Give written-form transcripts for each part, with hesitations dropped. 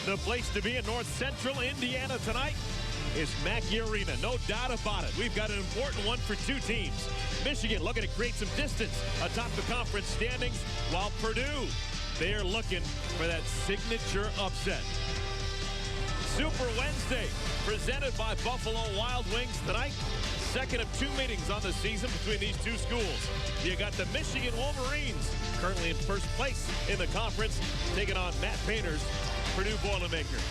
The place to be in North Central Indiana tonight is Mackey Arena. No doubt about it. We've got an important one for two teams. Michigan looking to create some distance atop the conference standings, while Purdue, they're looking for that signature upset. Super Wednesday, presented by Buffalo Wild Wings tonight. Second of two meetings on the season between these two schools. You got the Michigan Wolverines, currently in first place in the conference, taking on Matt Painter's Purdue Boilermakers.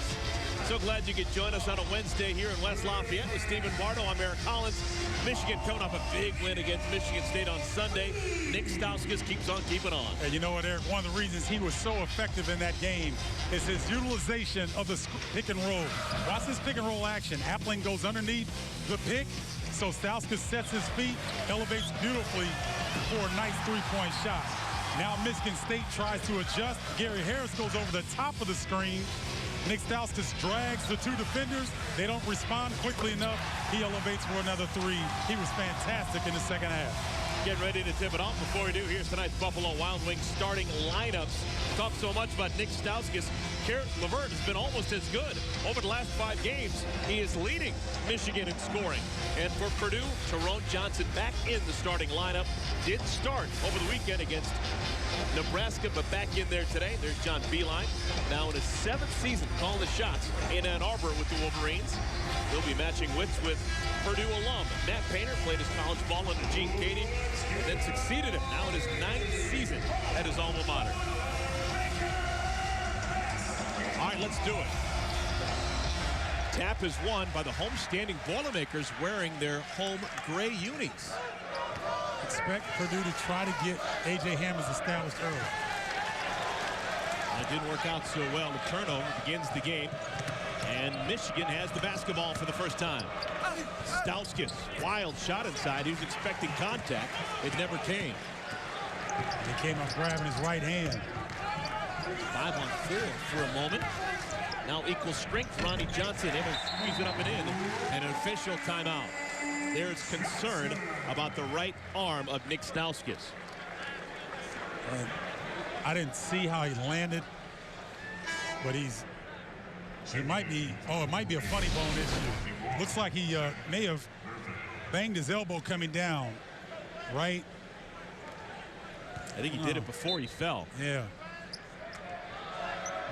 So glad you could join us on a Wednesday here in West Lafayette with Stephen Bardo. I'm Eric Collins. Michigan coming off a big win against Michigan State on Sunday. Nick Stauskas keeps on keeping on. And you know what, Eric? One of the reasons he was so effective in that game is his utilization of the pick and roll. Watch this pick and roll action. Appling goes underneath the pick, so Stauskas sets his feet, elevates beautifully for a nice three-point shot. Now Michigan State tries to adjust. Gary Harris goes over the top of the screen. Nick Stauskas drags the two defenders. They don't respond quickly enough. He elevates for another three. He was fantastic in the second half. Get ready to tip it off. Before we do, here's tonight's Buffalo Wild Wings starting lineups. Talked so much about Nick Stauskas. Garrett Levert has been almost as good. Over the last 5 games, he is leading Michigan in scoring. And for Purdue, Tyrone Johnson back in the starting lineup. Did start over the weekend against Nebraska, but back in there today. There's John Beilein, now in his 7th season calling the shots in Ann Arbor with the Wolverines. He'll be matching wits with Purdue alum Matt Painter. Played his college ball under Gene Cady, and then succeeded him now in his 9th season at his alma mater. All right, let's do it. Tap is won by the homestanding Boilermakers wearing their home gray unis. Expect Purdue to try to get A.J. Hammons established early. It didn't work out so well. The turnover begins the game, and Michigan has the basketball for the first time. Stauskas, wild shot inside. He was expecting contact. It never came. He came up grabbing his right hand. 5 on 4 for a moment. Now equal strength. Ronnie Johnson able to squeeze it up and in. And an official timeout. There is concern about the right arm of Nick Stauskas. And I didn't see how he landed, but he might be, it might be a funny bone issue. Looks like he may have banged his elbow coming down, right? I think he did it before he fell. Yeah.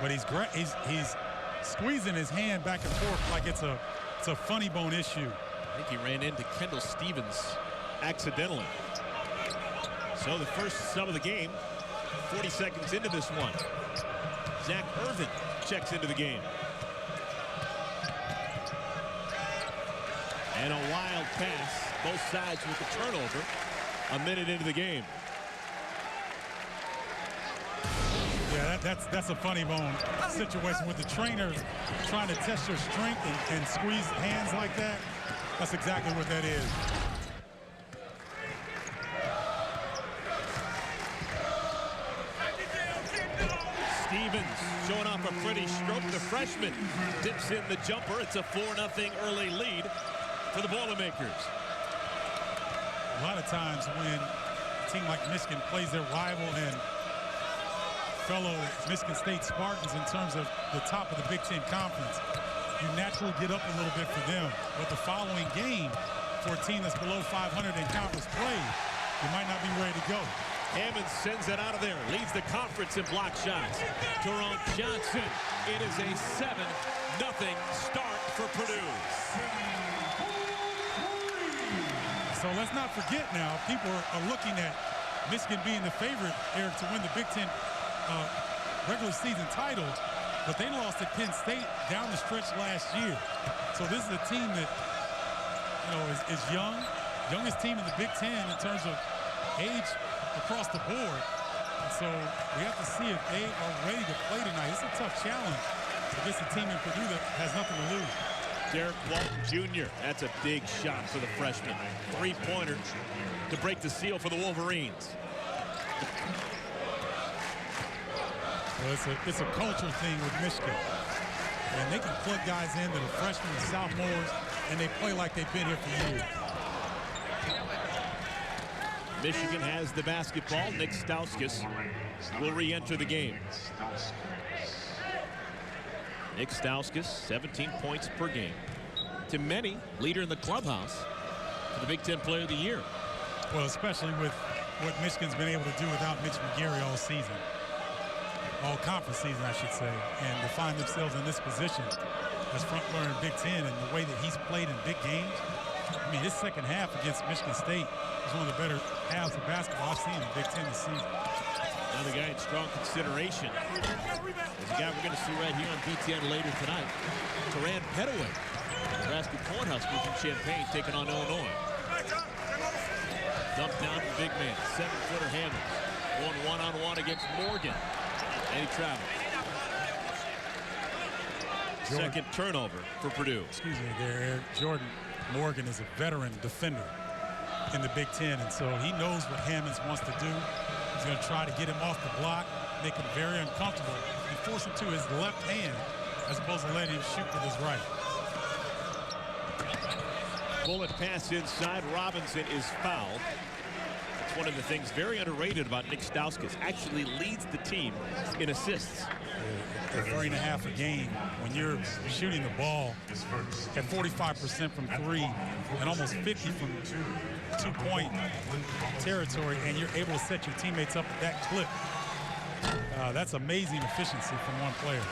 But he's squeezing his hand back and forth like it's a funny bone issue. I think he ran into Kendall Stevens accidentally. So the first sub of the game, 40 seconds into this one. Zach Irvin checks into the game. And a wild pass, both sides with the turnover, a minute into the game. Yeah, that's a funny bone situation with the trainer trying to test your strength and squeeze hands like that. That's exactly what that is. Stevens showing off a pretty stroke. The freshman dips in the jumper. It's a 4-0 early lead for the Boilermakers. A lot of times when a team like Michigan plays their rival and fellow Michigan State Spartans in terms of the top of the Big Ten Conference, you naturally get up a little bit for them. But the following game, for a team that's below 500 in conference play, you might not be ready to go. Hammons sends it out of there, leads the conference in block shots. Tyrone Johnson, it is a 7-0 start for Purdue. So let's not forget now, people are looking at Michigan being the favorite, Eric, to win the Big Ten regular season title, but they lost to Penn State down the stretch last year. So this is a team that, is young, youngest team in the Big Ten in terms of age across the board. And so we have to see if they are ready to play tonight. It's a tough challenge against a team in Purdue that has nothing to lose. Derek Walton Jr., that's a big shot for the freshman. 3-pointer to break the seal for the Wolverines. Well, it's a culture thing with Michigan. And they can plug guys in that are freshmen and sophomores, and they play like they've been here for years. Michigan has the basketball. Nick Stauskas will re-enter the game. Nick Stauskas, 17 points per game. To many, leader in the clubhouse for the Big Ten Player of the Year. Well, especially with what Michigan's been able to do without Mitch McGary all season. All conference season, I should say. And to find themselves in this position as front runner in Big Ten and the way that he's played in big games. I mean, his second half against Michigan State was one of the better halves of basketball I've seen in Big Ten this season. Another guy in strong consideration is a guy we're going to see right here on BTN later tonight. Teran Petaway, Nebraska Cornhuskers from Champaign taking on Illinois. Dumped down to the big man, 7-footer Hammonds. Going one-on-one against Morgan. And he travels. Second turnover for Purdue. Excuse me there, Eric. Jordan Morgan is a veteran defender in the Big Ten, and so he knows what Hammonds wants to do. He's going to try to get him off the block, make him very uncomfortable, and force him to his left hand as opposed to letting him shoot with his right. Bullet pass inside. Robinson is fouled. It's one of the things very underrated about Nick Stauskas. Actually leads the team in assists. At 3.5 a game, when you're shooting the ball at 45% from three and almost 50 from two-point territory, and you're able to set your teammates up at that clip, that's amazing efficiency from one player.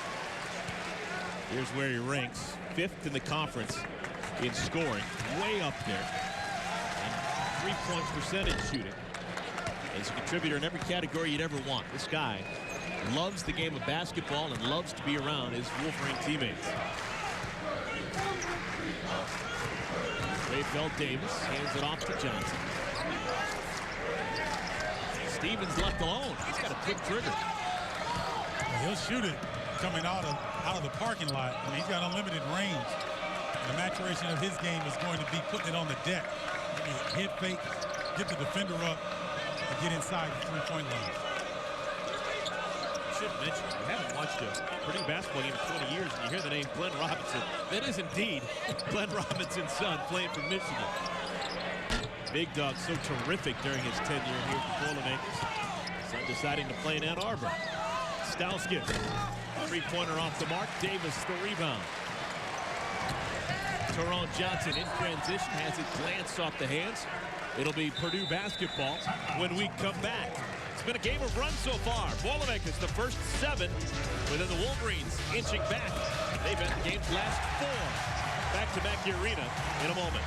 Here's where he ranks 5th in the conference in scoring, way up there. And 3-point percentage shooting. As a contributor in every category you'd ever want. This guy loves the game of basketball and loves to be around his Wolverine teammates. Rayfeld Davis hands it off to Johnson. Stevens left alone. He's got a quick trigger. He'll shoot it coming out of the parking lot. I mean, he's got unlimited range. The maturation of his game is going to be putting it on the deck. Head fake, get the defender up, and get inside the three-point line. I should mention, we haven't watched a Purdue basketball game in 20 years, and you hear the name Glenn Robinson. That is indeed Glenn Robinson's son playing for Michigan. Big Dog so terrific during his tenure here for Boilermakers. Son deciding to play in Ann Arbor. Stauskas, three-pointer off the mark. Davis the rebound. Teron Johnson in transition has it glanced off the hands. It'll be Purdue basketball when we come back. It's been a game of runs so far. Boilermakers the first 7, within the Wolverines inching back. They've had the game's last 4. Back to Mackey Arena in a moment.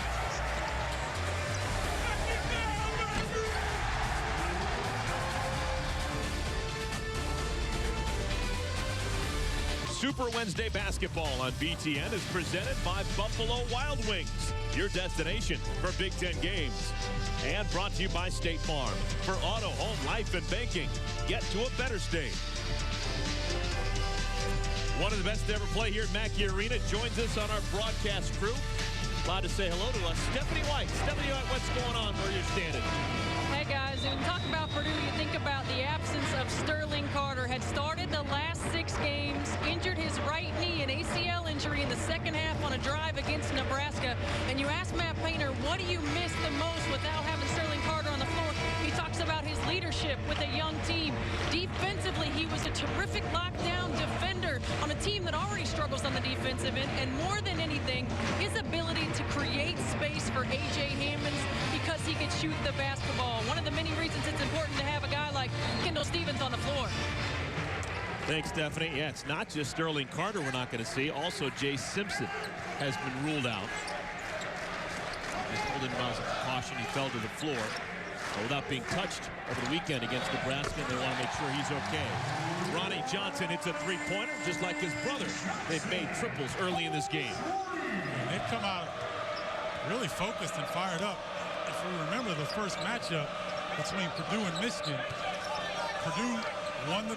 Super Wednesday basketball on BTN is presented by Buffalo Wild Wings, your destination for Big Ten games. And brought to you by State Farm. For auto, home, life, and banking, get to a better state. One of the best to ever play here at Mackey Arena joins us on our broadcast crew. Glad to say hello to us, Stephanie White. Stephanie White, what's going on where you're standing? Hey guys, when you talk about Purdue, you think about the absence of Sterling Carter. Had started the last 6 games, injured his right knee, an ACL injury in the second half on a drive against Nebraska. And you ask Matt Painter, what do you miss the most without having Sterling Carter on the floor? He talks about his leadership with a young team. Defensively, he was a terrific lockdown defender on a team that already struggles on the defensive end. And more than anything, his ability to create space for A.J. Hammonds because he could shoot the basketball. One of the many reasons it's important to have a guy like Kendall Stevens on the floor. Thanks, Stephanie. Yeah, it's not just Sterling Carter we're not going to see. Also, Jay Simpson has been ruled out. Just holding him as a precaution. He fell to the floor without being touched over the weekend against Nebraska. They want to make sure he's okay. Ronnie Johnson hits a three-pointer, just like his brother. They've made triples early in this game. And they've come out really focused and fired up. If we remember the first matchup between Purdue and Michigan, Purdue won the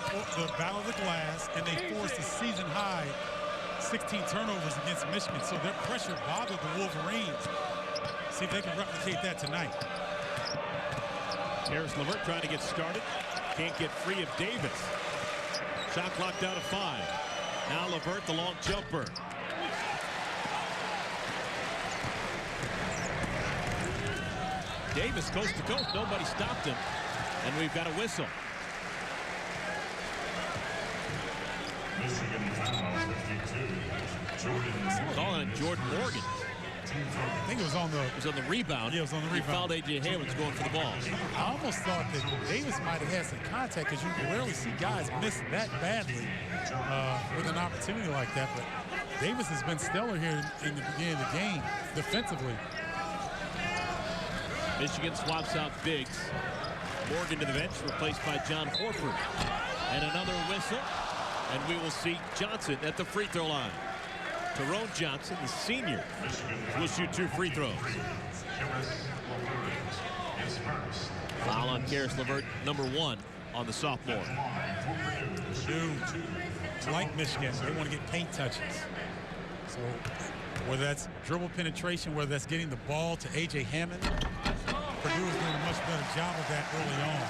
battle of the glass, and they forced a season-high 16 turnovers against Michigan. So their pressure bothered the Wolverines. See if they can replicate that tonight. Harris LeVert trying to get started. Can't get free of Davis. Shot clock down to 5. Now LeVert, the long jumper. Davis coast to coast. Nobody stopped him. And we've got a whistle. Michigan timeout 52. Calling on Jordan Morgan. I think it was on the rebound. Yeah, it was on the rebound. He fouled A.J. Hammonds going for the ball. I almost thought that Davis might have had some contact because you rarely see guys miss that badly with an opportunity like that. But Davis has been stellar here in the beginning of the game defensively. Michigan swaps out Biggs. Morgan to the bench, replaced by John Horford. And another whistle, and we will see Johnson at the free throw line. Tyrone Johnson, the senior, will shoot 2 free throws. Foul on Karis LeVert, number 1 on the sophomore. Purdue, like Michigan, they want to get paint touches. So whether that's dribble penetration, whether that's getting the ball to A.J. Hammond, Purdue is doing a much better job of that early on.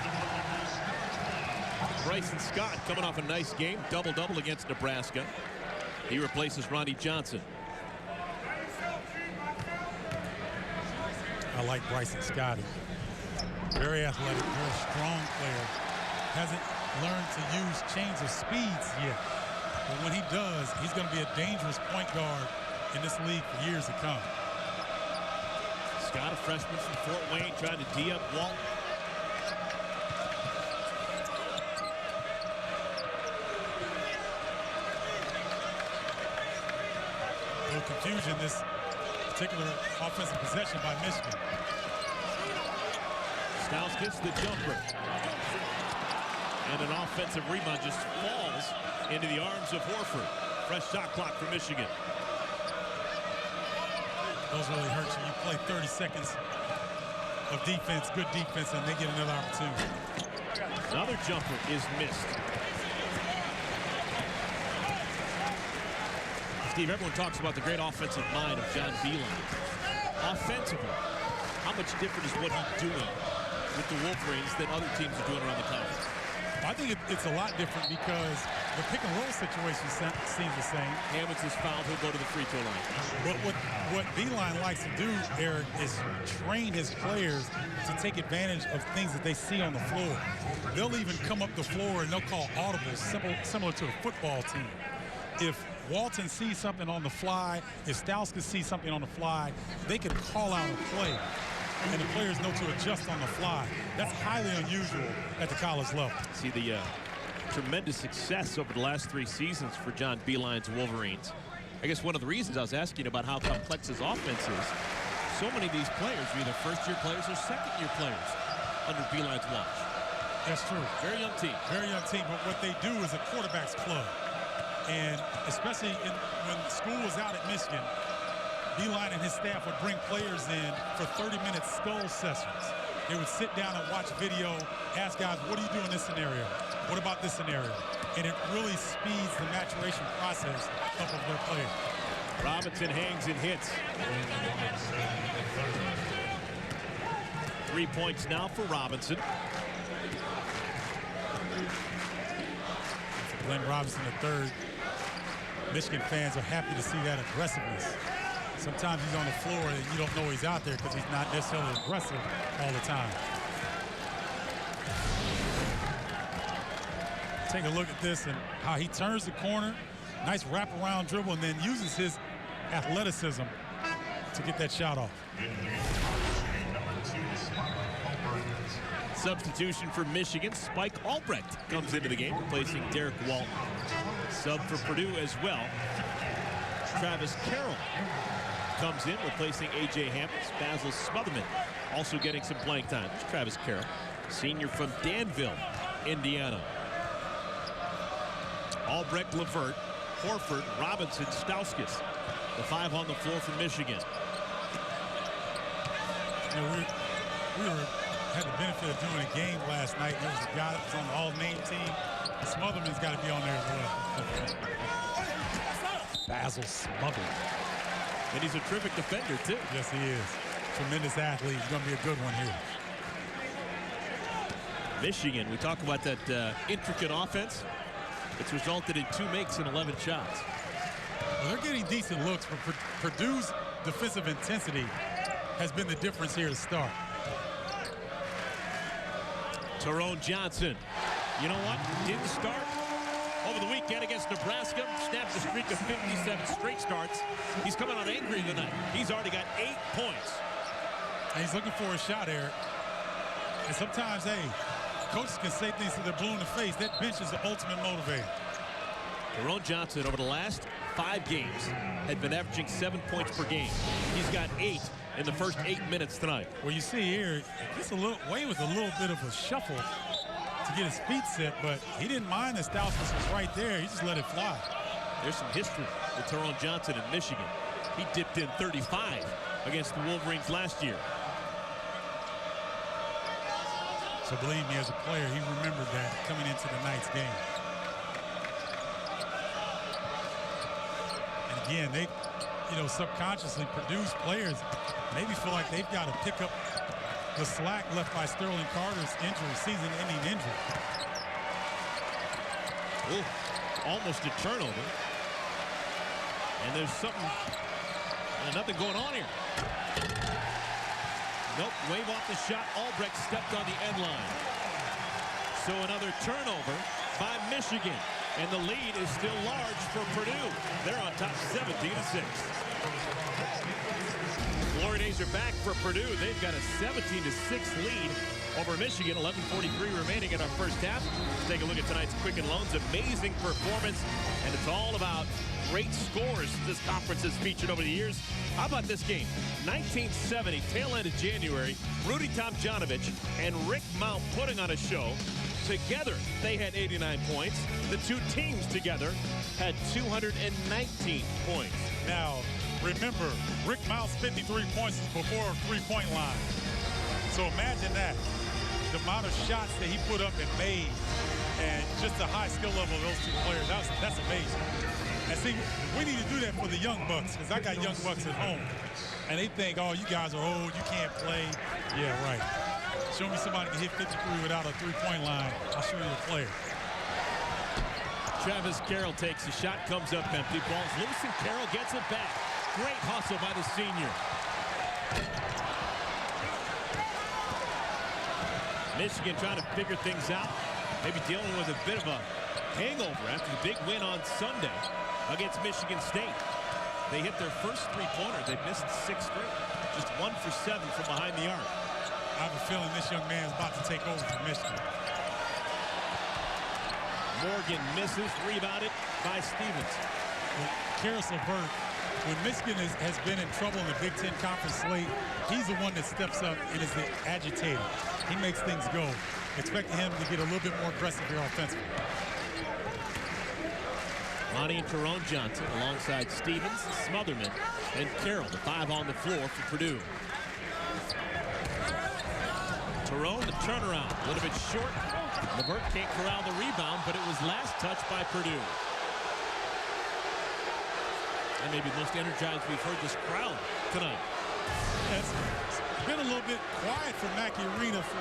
Bryson Scott coming off a nice game, double-double against Nebraska. He replaces Ronnie Johnson. I like Bryson Scott. Very athletic, very strong player. Hasn't learned to use change of speeds yet. But when he does, he's going to be a dangerous point guard in this league for years to come. Scott, a freshman from Fort Wayne, trying to D up Walton. No confusion this particular offensive possession by Michigan. Stauskas the jumper. And an offensive rebound just falls into the arms of Horford. Fresh shot clock for Michigan. Those really hurt you. You play 30 seconds of defense, good defense, and they get another opportunity. Another jumper is missed. Steve, everyone talks about the great offensive mind of John Beilein. Offensively, how much different is what he's doing with the Wolverines than other teams are doing around the conference? I think it's a lot different because the pick and roll situation seems the same. Hammonds is fouled, he'll go to the free throw line. But what Beilein likes to do, Eric, is train his players to take advantage of things that they see on the floor. They'll even come up the floor and they'll call audibles, similar to a football team. If Walton sees something on the fly, if Stauskas sees something on the fly, they can call out a play, and the players know to adjust on the fly. That's highly unusual at the college level. See the tremendous success over the last 3 seasons for John Beilein's Wolverines. I guess one of the reasons I was asking about how complex his offense is, so many of these players are either first-year players or second-year players under Beilein's watch. That's true. Very young team. Very young team, but what they do is a quarterback's club. And especially when school was out at Michigan, Beilein and his staff would bring players in for 30-minute skull sessions. They would sit down and watch video, ask guys, what do you do in this scenario? What about this scenario? And it really speeds the maturation process up of their players. Robinson hangs and hits. 3 points now for Robinson. Glenn Robinson III. Michigan fans are happy to see that aggressiveness. Sometimes he's on the floor and you don't know he's out there because he's not necessarily aggressive all the time. Take a look at this and how he turns the corner. Nice wraparound dribble and then uses his athleticism to get that shot off. Substitution for Michigan. Spike Albrecht comes into the game, replacing Derek Walton. Sub for Purdue as well. Travis Carroll comes in, replacing A.J. Hammonds. Basil Smotherman also getting some playing time. There's Travis Carroll, senior from Danville, Indiana. Albrecht, LeVert, Horford, Robinson, Stauskas. The 5 on the floor for Michigan. You know, we had the benefit of doing a game last night. There was a guy that was on the all-name team. Smotherman's got to be on there as well. Basil Smotherman. And he's a terrific defender, too. Yes, he is. Tremendous athlete. He's going to be a good one here. Michigan, we talk about that intricate offense. It's resulted in 2 makes and 11 shots. Well, they're getting decent looks, but Purdue's defensive intensity has been the difference here to start. Tyrone Johnson. You know what? Didn't start over the weekend. weekend against Nebraska, snapped the streak of 57 straight starts. He's coming out angry tonight. He's already got 8 points. And he's looking for a shot, Eric. And sometimes, hey, coaches can say things to their blue in the face. That bench is the ultimate motivator. Tyrone Johnson, over the last 5 games, had been averaging 7 points per game. He's got 8 in the first 8 minutes tonight. Well, you see here, he gets away with a little bit of a shuffle to get his feet set, but he didn't mind that Stauskas was right there. He just let it fly. There's some history with Tyrone Johnson in Michigan. He dipped in 35 against the Wolverines last year. So believe me, as a player, he remembered that coming into the night's game. And again, they, subconsciously Purdue's players maybe feel like they've got to pick up the slack left by Sterling Carter's injury, season-ending injury. Ooh, almost a turnover. And there's nothing going on here. Nope, wave off the shot. Albrecht stepped on the end line. So another turnover by Michigan. And the lead is still large for Purdue. They're on top 17-6. Glory days are back for Purdue. They've got a 17-6 lead over Michigan. 11:43 remaining in our first half. Let's take a look at tonight's Quicken Loans. Amazing performance, and it's all about great scores this conference has featured over the years. How about this game? 1970, tail end of January, Rudy Tomjanovich and Rick Mount putting on a show. Together, they had 89 points. The two teams together had 219 points. Now, remember, Rick Mount's 53 points is before a three-point line. So imagine that. The amount of shots that he put up and made, and just the high skill level of those two players, that's amazing. And see, we need to do that for the young bucks, because I got young bucks at home. And they think, oh, you guys are old, you can't play. Yeah, right. Show me somebody can hit 53 without a three-point line. I'll show you a player. Travis Carroll takes a shot, comes up empty. Ball's loose, and Carroll gets it back. Great hustle by the senior. Michigan trying to figure things out. Maybe dealing with a bit of a hangover after the big win on Sunday against Michigan State. They hit their first three-pointer. They missed 6 straight. Just 1 for 7 from behind the arc. I have a feeling this young man is about to take over for Michigan. Morgan misses, rebounded by Stevens. Karis LeVert, when Michigan has been in trouble in the Big Ten Conference slate, he's the one that steps up and is the agitator. He makes things go. Expect him to get a little bit more aggressive here offensively. Lonnie and Tyrone Johnson alongside Stevens, Smotherman, and Carroll, the 5 on the floor for Purdue. Tyrone, the turnaround, a little bit short. LeVert can't corral the rebound, but it was last touched by Purdue. And maybe the most energized we've heard this crowd tonight. It's been a little bit quiet for Mackey Arena for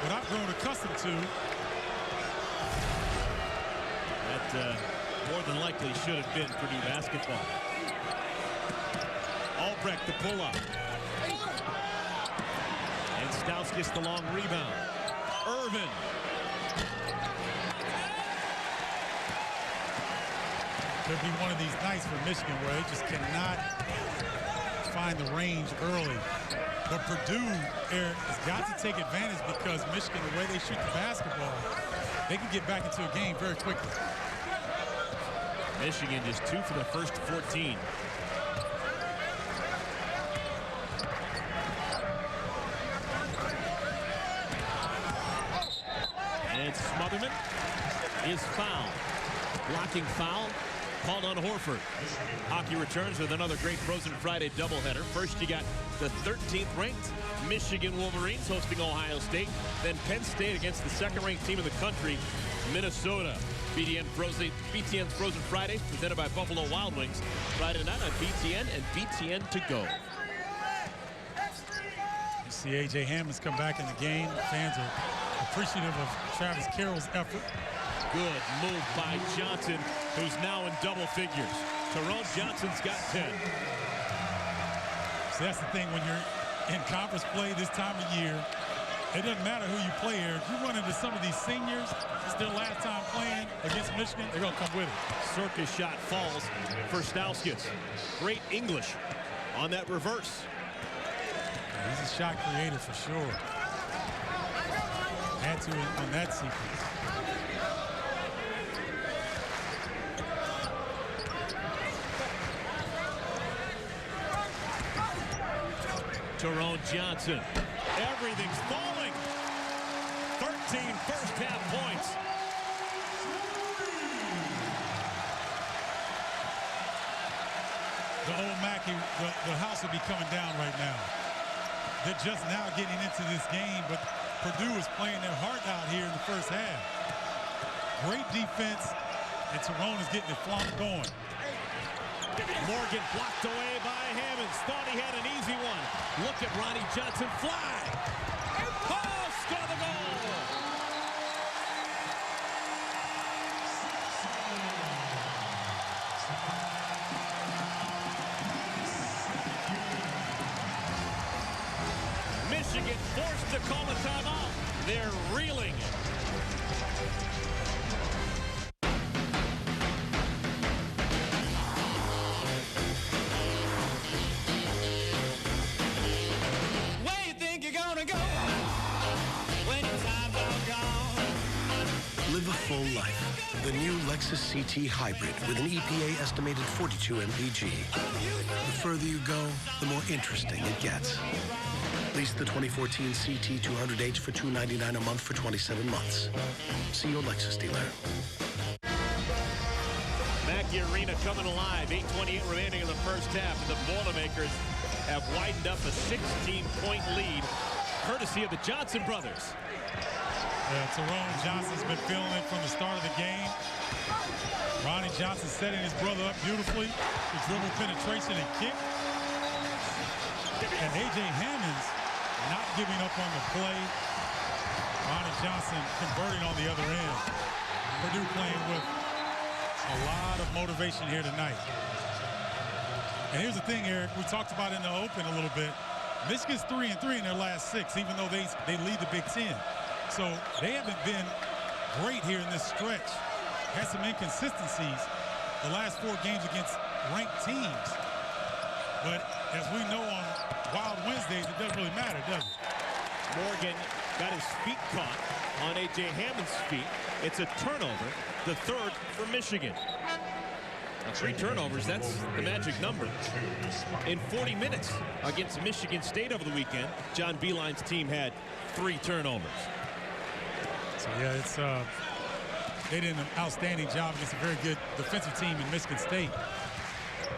what I've grown accustomed to. That more than likely should have been Purdue basketball. Albrecht the pull-up. And Stauskas the long rebound. Irvin. Could be one of these nights for Michigan where they just cannot find the range early. But Purdue, Eric, has got to take advantage because Michigan, the way they shoot the basketball, they can get back into a game very quickly. Michigan just 2 for the first 14. And Smotherman is fouled. Blocking foul called on Horford. Hockey returns with another great Frozen Friday doubleheader. First, you got the 13th ranked Michigan Wolverines hosting Ohio State. Then Penn State against the second-ranked team in the country, Minnesota. BTN's Frozen Friday, presented by Buffalo Wild Wings. Friday night on BTN and BTN to go. You see A.J. Hammond's come back in the game. Fans are appreciative of Travis Carroll's effort. Good move by Johnson, who's now in double figures. Tyrone Johnson's got 10. So that's the thing when you're in conference play this time of year, It doesn't matter who you play, Eric. You run into some of these seniors, it's their last time playing against Michigan, they're going to come with it. Circus shot falls for Stauskas. Great English on that reverse. Yeah, he's a shot creator for sure. Had to on that sequence. Tyrone Johnson. Everything's falling. 13 first half points. The old Mackey, the house would be coming down right now. They're just now getting into this game, but Purdue is playing their heart out here in the first half. Great defense, and Tyrone is getting the flunk going. Morgan blocked away by Hammonds. Thought he had an easy one. Look at Ronnie Johnson fly. Oh, score the goal. Michigan forced to call a timeout. They're reeling. Live a full life. The new Lexus CT Hybrid with an EPA estimated 42 mpg. The further you go, the more interesting it gets. Lease the 2014 CT 200H for $299 a month for 27 months. See your Lexus dealer. Mackey Arena coming alive. 8:28 remaining in the first half. And the Boilermakers have widened up a 16-point lead, courtesy of the Johnson brothers. Tyrone Johnson's been feeling it from the start of the game. Ronnie Johnson setting his brother up beautifully with dribble penetration and kick. And A.J. Hammonds not giving up on the play. Ronnie Johnson converting on the other end. Purdue playing with a lot of motivation here tonight. And here's the thing, Eric, we talked about in the open a little bit. Michigan's 3-3 in their last 6, even though they lead the Big Ten. So they haven't been great here in this stretch. Had some inconsistencies the last 4 games against ranked teams. But as we know on Wild Wednesdays, it doesn't really matter, does it? Morgan got his feet caught on A.J. Hammond's feet. It's a turnover, the third for Michigan. 3 turnovers, that's the magic number. In 40 minutes against Michigan State over the weekend, John Beilein's team had 3 turnovers. So yeah, they did an outstanding job against a very good defensive team in Michigan State.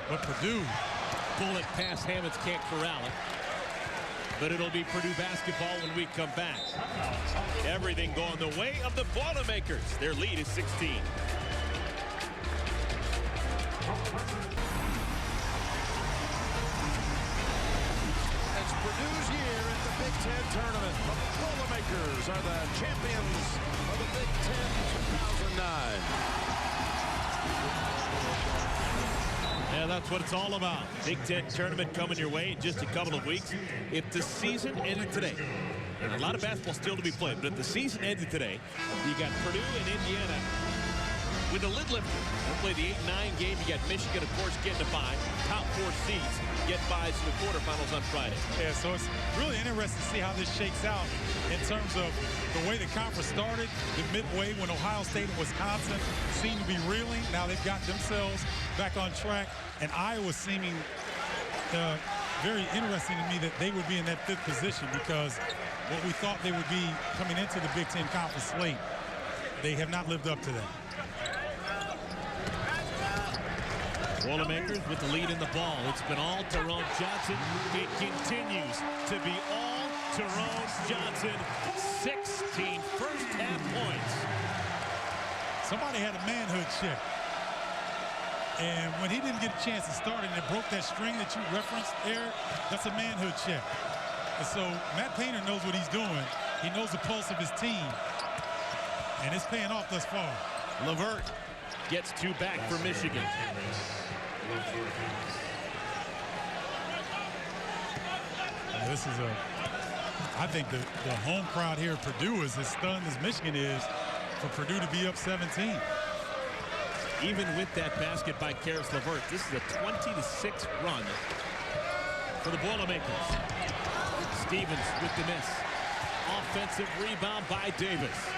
But Purdue, bullet past Hammonds, can't corral it. But it'll be Purdue basketball when we come back. Everything going the way of the Boilermakers. Their lead is 16. It's Purdue's year at the Big Ten tournament. The Boilermakers are the champions of the Big Ten 2009. Yeah, that's what it's all about. Big Ten tournament coming your way in just a couple of weeks. If the season ended today, and a lot of basketball still to be played, but if the season ended today, you got Purdue and Indiana with the lid lifter. They'll play the 8-9 game. You got Michigan, of course, getting a bye. Top 4 seeds get byes to the quarterfinals on Friday. Yeah, so it's really interesting to see how this shakes out in terms of the way the conference started, the midway when Ohio State and Wisconsin seemed to be reeling. Now they've got themselves back on track, and Iowa seeming very interesting to me that they would be in that 5th position, because what we thought they would be coming into the Big Ten conference slate, they have not lived up to that. Boilermakers with the lead in the ball. It's been all Tyrone Johnson. It continues to be all Tyrone Johnson. 16 first half points. Somebody had a manhood check. And when he didn't get a chance to start and it broke that string that you referenced, Eric, that's a manhood check. And so Matt Painter knows what he's doing. He knows the pulse of his team. And it's paying off thus far. Levert gets 2 back for Michigan. This is I think the home crowd here at Purdue is as stunned as Michigan is for Purdue to be up 17. Even with that basket by Karis LeVert, this is a 20-6 run for the Boilermakers. Stevens with the miss. Offensive rebound by Davis.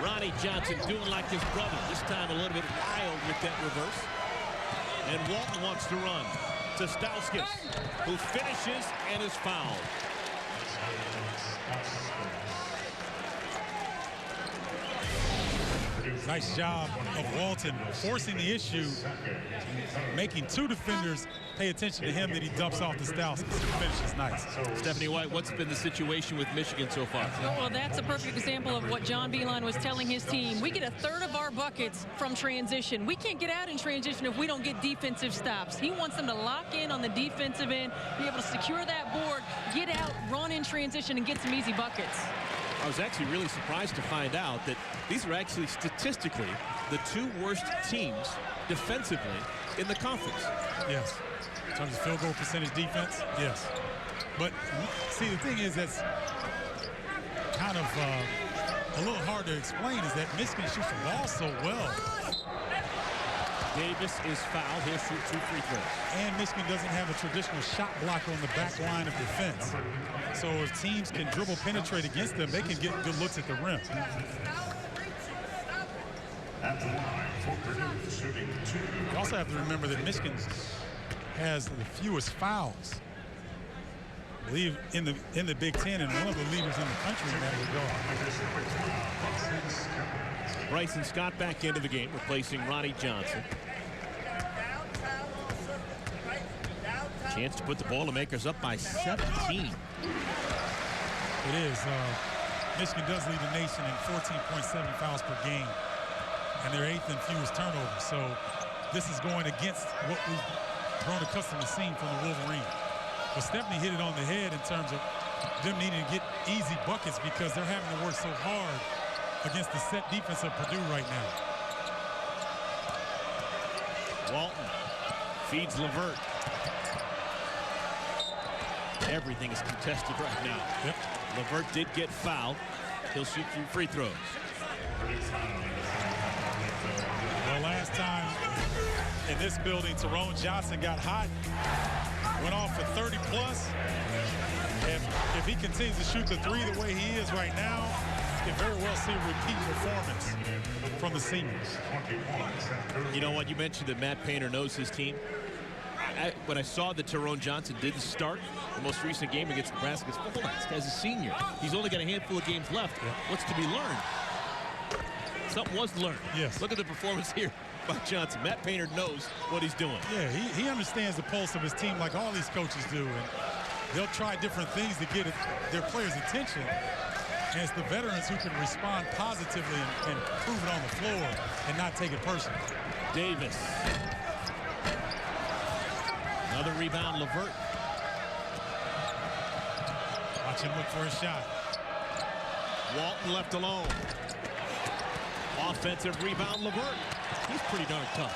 Ronnie Johnson doing like his brother, this time a little bit wild with that reverse. And Walton wants to run to Stauskas, who finishes and is fouled. Nice job of Walton forcing the issue, making two defenders pay attention to him that he dumps off to Stauskas. The finish is nice. Stephanie White, what's been the situation with Michigan so far? Well, that's a perfect example of what John Beilein was telling his team. We get a third of our buckets from transition. We can't get out in transition if we don't get defensive stops. He wants them to lock in on the defensive end, be able to secure that board, get out, run in transition, and get some easy buckets. I was actually really surprised to find out that these are actually statistically the two worst teams defensively in the conference. Yes. In terms of field goal percentage defense, yes. But see, the thing is that's kind of a little hard to explain is that Michigan shoots the ball so well. Davis is fouled. He'll shoot 2 free throws. And Michigan doesn't have a traditional shot blocker on the back line of defense. So if teams can dribble penetrate against them, they can get good looks at the rim. You also have to remember that Michigan has the fewest fouls, I believe, in the Big Ten, and one of the leaders in the country in that regard. Bryson Scott back into the game, replacing Ronnie Johnson. Chance to put the Boilermakers up by 17. It is. Michigan does lead the nation in 14.7 fouls per game, and they're 8th in fewest turnovers. So this is going against what we've grown accustomed to seeing from the Wolverines. But Stephanie hit it on the head in terms of them needing to get easy buckets because they're having to work so hard against the set defense of Purdue right now. Walton feeds LeVert. Everything is contested right now. Yep. LeVert did get fouled. He'll shoot 3 free throws. Well, last time in this building, Tyrone Johnson got hot, went off for 30 plus. If he continues to shoot the 3 the way he is right now, you can very well see a repeat performance from the seniors. You know what? You mentioned that Matt Painter knows his team. When I saw that Tyrone Johnson didn't start the most recent game against Nebraska, I said, hold on, this guy's a senior. He's only got a handful of games left. Yeah. What's to be learned? Something was learned. Yes. Look at the performance here by Johnson. Matt Painter knows what he's doing. Yeah, he understands the pulse of his team like all these coaches do. And they'll try different things to get their players' attention. And it's the veterans who can respond positively and prove it on the floor and not take it personally. Davis. Another rebound, LeVert. Watch him look for a shot. Walton left alone. Offensive rebound, LeVert. He's pretty darn tough.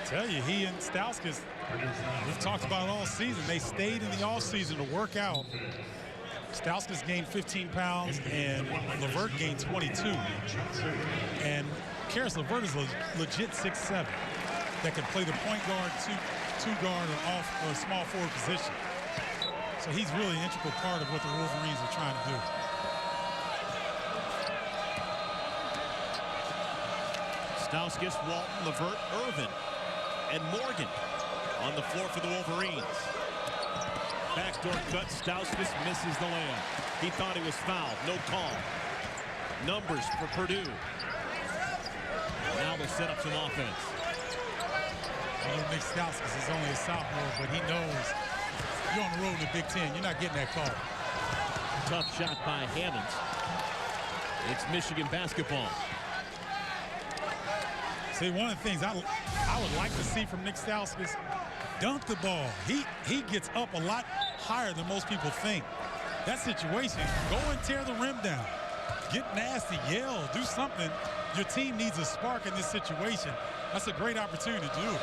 I tell you, he and Stauskas, we've talked about it all season. They stayed in the offseason to work out. Stauskas gained 15 pounds and LeVert gained 22. And Karis LeVert is a legit 6'7" that can play the point guard, two guard, or small forward position. So he's really an integral part of what the Wolverines are trying to do. Stauskas, Walton, LeVert, Irvin, and Morgan on the floor for the Wolverines. Backdoor cut, Stauskas misses the layup. He thought he was fouled, no call. Numbers for Purdue. Now they'll set up some offense. Nick Stauskas is only a sophomore, but he knows you're on the road in the Big Ten. You're not getting that call. Tough shot by Hammonds. It's Michigan basketball. See, one of the things I would like to see from Nick Stauskas, dunk the ball. He gets up a lot higher than most people think. That situation, go and tear the rim down. Get nasty, yell, do something. Your team needs a spark in this situation. That's a great opportunity to do it.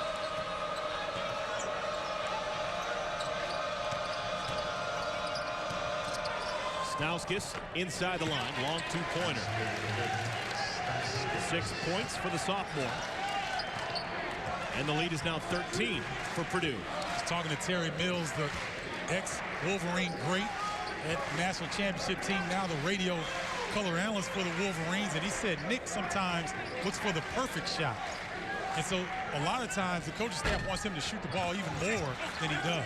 Stauskas inside the line, long two-pointer. 6 points for the sophomore. And the lead is now 13 for Purdue. I was talking to Terry Mills, the ex-Wolverine great at national championship team, now the radio color analyst for the Wolverines, and he said Nick sometimes looks for the perfect shot. And so a lot of times the coaching staff wants him to shoot the ball even more than he does.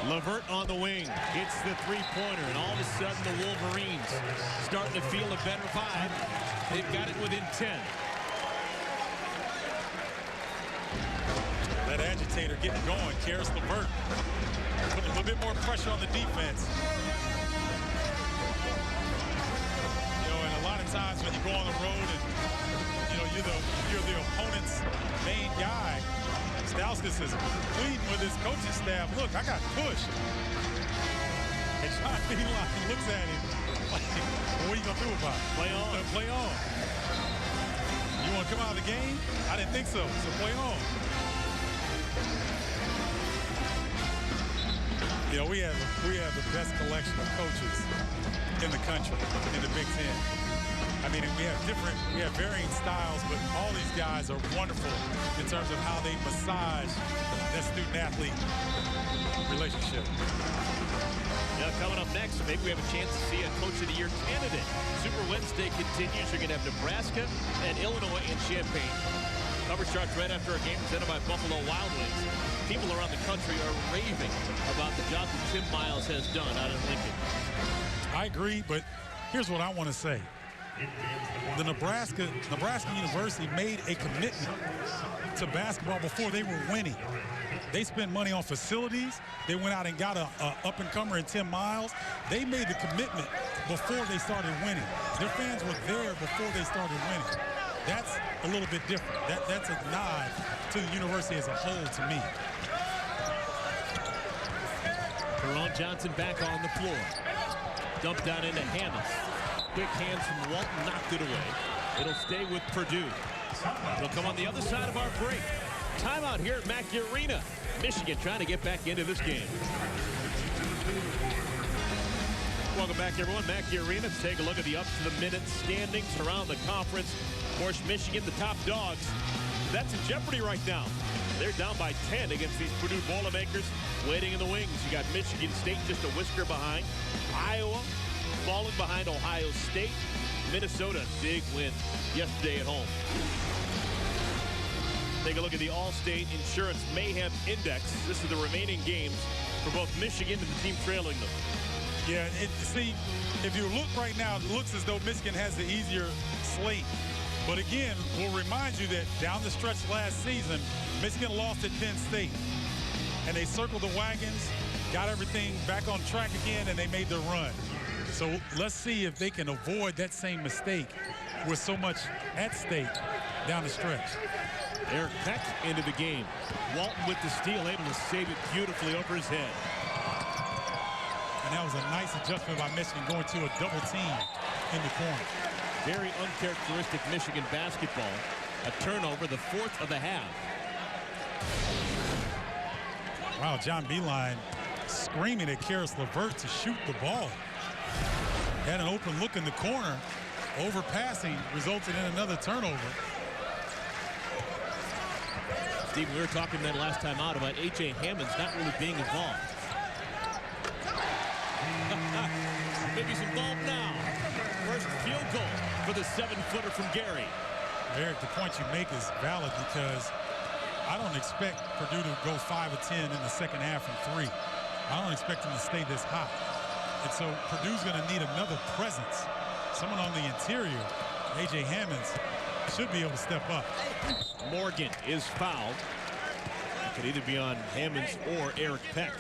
LeVert on the wing hits the three-pointer, and all of a sudden the Wolverines starting to feel a better vibe. They've got it within 10. That agitator getting going, Karis LeVert, putting a little bit more pressure on the defense. You know, and a lot of times when you go on the road and, you know, you're the opponent's main guy, Stauskas is pleading with his coaching staff. Look, I got pushed. And John Beeline looks at him like, well, what are you going to do about it? Play on. Play on. You want to come out of the game? I didn't think so, so play on. You know, we have the best collection of coaches in the country, in the Big Ten. I mean, we have varying styles, but all these guys are wonderful in terms of how they massage that student-athlete relationship. Now, coming up next, maybe we have a chance to see a Coach of the Year candidate. Super Wednesday continues. You're going to have Nebraska and Illinois in Champaign. Cover starts right after a game presented by Buffalo Wild Wings. People around the country are raving about the job that Tim Miles has done out in Lincoln. I agree, but here's what I want to say. The Nebraska University made a commitment to basketball before they were winning. They spent money on facilities. They went out and got a up-and-comer in Tim Miles. They made the commitment before they started winning. Their fans were there before they started winning. That's a little bit different. That's a nod to the university as a whole to me. Teron Johnson back on the floor. Dumped down into Hammonds. Quick hands from Walton, knocked it away. It'll stay with Purdue. It'll come on the other side of our break. Timeout here at Mackey Arena. Michigan trying to get back into this game. Welcome back, everyone. Mackey Arena. Let's take a look at the up-to-the-minute standings around the conference. Of course, Michigan, the top dogs. That's in jeopardy right now. They're down by 10 against these Purdue Boilermakers. Waiting in the wings. You got Michigan State just a whisker behind. Iowa falling behind Ohio State. Minnesota, big win yesterday at home. Take a look at the All-State Insurance Mayhem Index. This is the remaining games for both Michigan and the team trailing them. Yeah, see, if you look right now, it looks as though Michigan has the easier slate. But again, we'll remind you that down the stretch last season, Michigan lost at Penn State. And they circled the wagons, got everything back on track again, and they made their run. So let's see if they can avoid that same mistake with so much at stake down the stretch. Eric Peck into the game. Walton with the steal, able to save it beautifully over his head. And that was a nice adjustment by Michigan going to a double team in the corner. Very uncharacteristic Michigan basketball. A turnover, the fourth of the half. Wow, John Beeline screaming at Karis LeVert to shoot the ball. Had an open look in the corner. Overpassing resulted in another turnover. Steve, we were talking that last time out about A.J. Hammonds not really being involved. Maybe he's involved now. First field goal for the 7-footer from Gary. Eric, the point you make is valid because I don't expect Purdue to go 5 of 10 in the second half from 3. I don't expect them to stay this hot. And so Purdue's going to need another presence. Someone on the interior, A.J. Hammonds, should be able to step up. Morgan is fouled. It could either be on Hammonds or Eric Peck.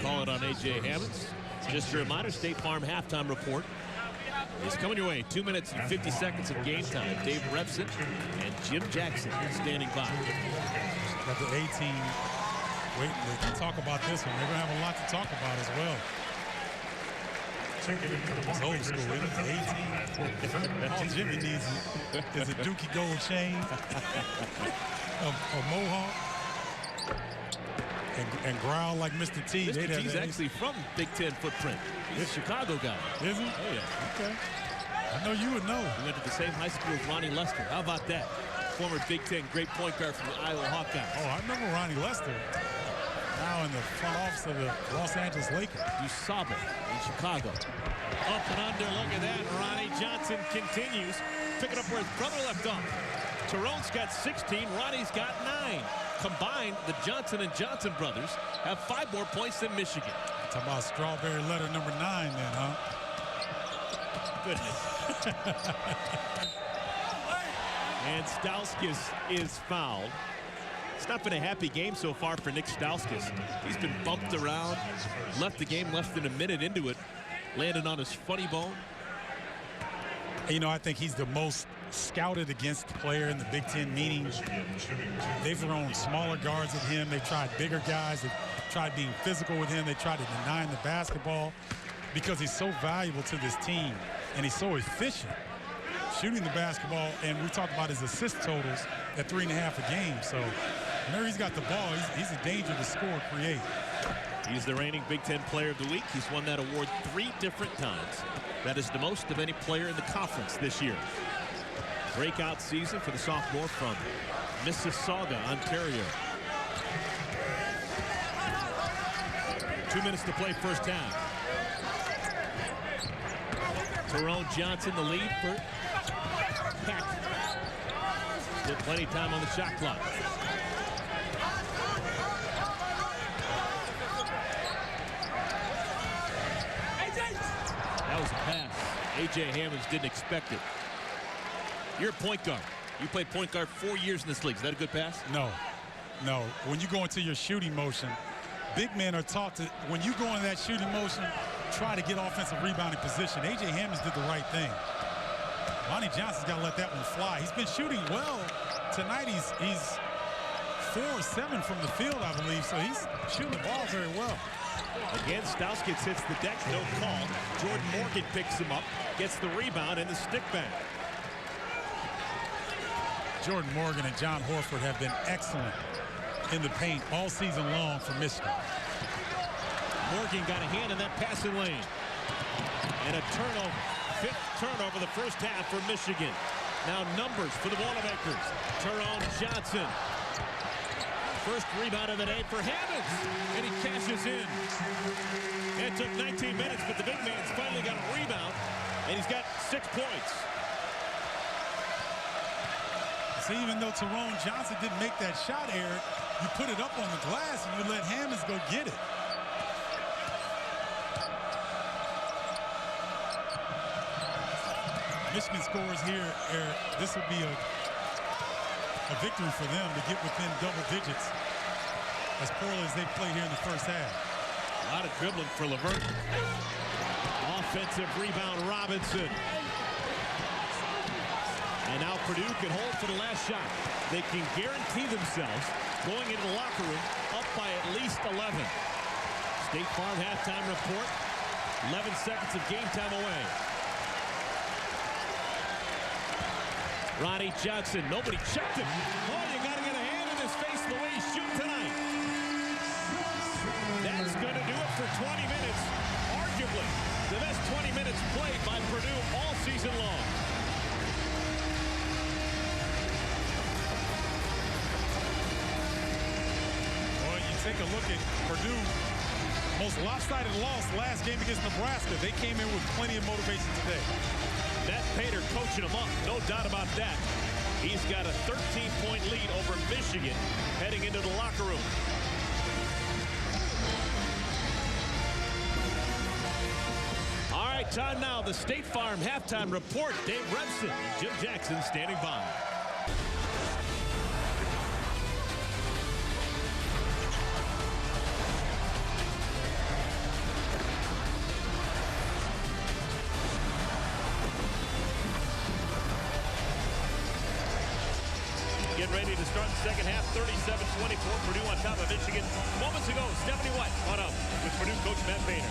Call it on A.J. Hammonds. Just a reminder, State Farm halftime report is coming your way. 2 minutes and 50 seconds of game time. Dave Repson and Jim Jackson standing by. Got the A-team. Wait, we can talk about this one. They're going to have a lot to talk about as well. It's old school, isn't it? 18. All Jimmy needs is a Dookie gold chain, a mohawk, and growl like Mr. T. Mr. T's actually from Big Ten footprint. He's a Chicago guy. Is he? Oh, yeah. Okay. I know you would know. He went to the same high school as Ronnie Lester. How about that? Former Big Ten great point guard from the Iowa Hawkeyes. Oh, I remember Ronnie Lester. Now in the front office of the Los Angeles Lakers. USABA in Chicago. Up and under, look at that. Ronnie Johnson continues. Picking up where his brother left off. Tyrone's got 16, Ronnie's got 9. Combined, the Johnson & Johnson brothers have 5 more points than Michigan. Talk about strawberry letter number 9 then, huh? Goodness. And Stauskas is fouled. It's not been a happy game so far for Nick Stauskas. He's been bumped around, left the game less than a minute into it, landed on his funny bone. You know, I think he's the most scouted against player in the Big Ten meetings. They've thrown smaller guards at him. They've tried bigger guys. They've tried being physical with him. They tried to deny him the basketball because he's so valuable to this team and he's so efficient shooting the basketball. And we talked about his assist totals at 3.5 a game. So whenever he's got the ball, he's a danger to score, create. He's the reigning Big Ten Player of the Week. He's won that award 3 different times. That is the most of any player in the conference this year. Breakout season for the sophomore from Mississauga, Ontario. 2 minutes to play first half. Tyrone Johnson the lead for Peck. Still plenty of time on the shot clock. That was a pass. A.J. Hammonds didn't expect it. You're a point guard. You played point guard 4 years in this league. Is that a good pass? No. No. When you go into your shooting motion, big men are taught to, when you go into that shooting motion, try to get offensive rebounding position. A.J. Hammonds did the right thing. Lonnie Johnson's got to let that one fly. He's been shooting well. Tonight he's 4-7 from the field, I believe, so he's shooting the ball very well. Again, Stauskas hits the deck, no call. Jordan Morgan picks him up, gets the rebound and the stick back. Jordan Morgan and John Horford have been excellent in the paint all season long for Michigan. Morgan got a hand in that passing lane. And a turnover. 5th turnover the first half for Michigan. Now numbers for the Boilermakers. Tyrone Johnson. First rebound of the day for Hammonds. And he cashes in. It took 19 minutes, but the big man's finally got a rebound. And he's got 6 points. See, even though Tyrone Johnson didn't make that shot, Eric, you put it up on the glass and you let Hammonds go get it. Michigan scores here, Eric. This would be a victory for them to get within double digits as poorly as they played here in the first half. A lot of dribbling for Levert. Offensive rebound, Robinson. And now Purdue can hold for the last shot. They can guarantee themselves going into the locker room up by at least 11. State Farm halftime report. 11 seconds of game time away. Ronnie Johnson, nobody checked him. Oh, you got to get a hand in his face the way he's shooting tonight. That's going to do it for 20 minutes. Arguably, the best 20 minutes played by Purdue all season long. Well, you take a look at Purdue. Most lopsided loss last game against Nebraska. They came in with plenty of motivation today. Matt Painter coaching him up, no doubt about that. He's got a 13-point lead over Michigan heading into the locker room. All right, time now, the State Farm halftime report. Dave Rebson and Jim Jackson standing by. Get ready to start the second half, 37-24. Purdue on top of Michigan. Moments ago, Stephanie White caught up with Purdue coach Matt Painter.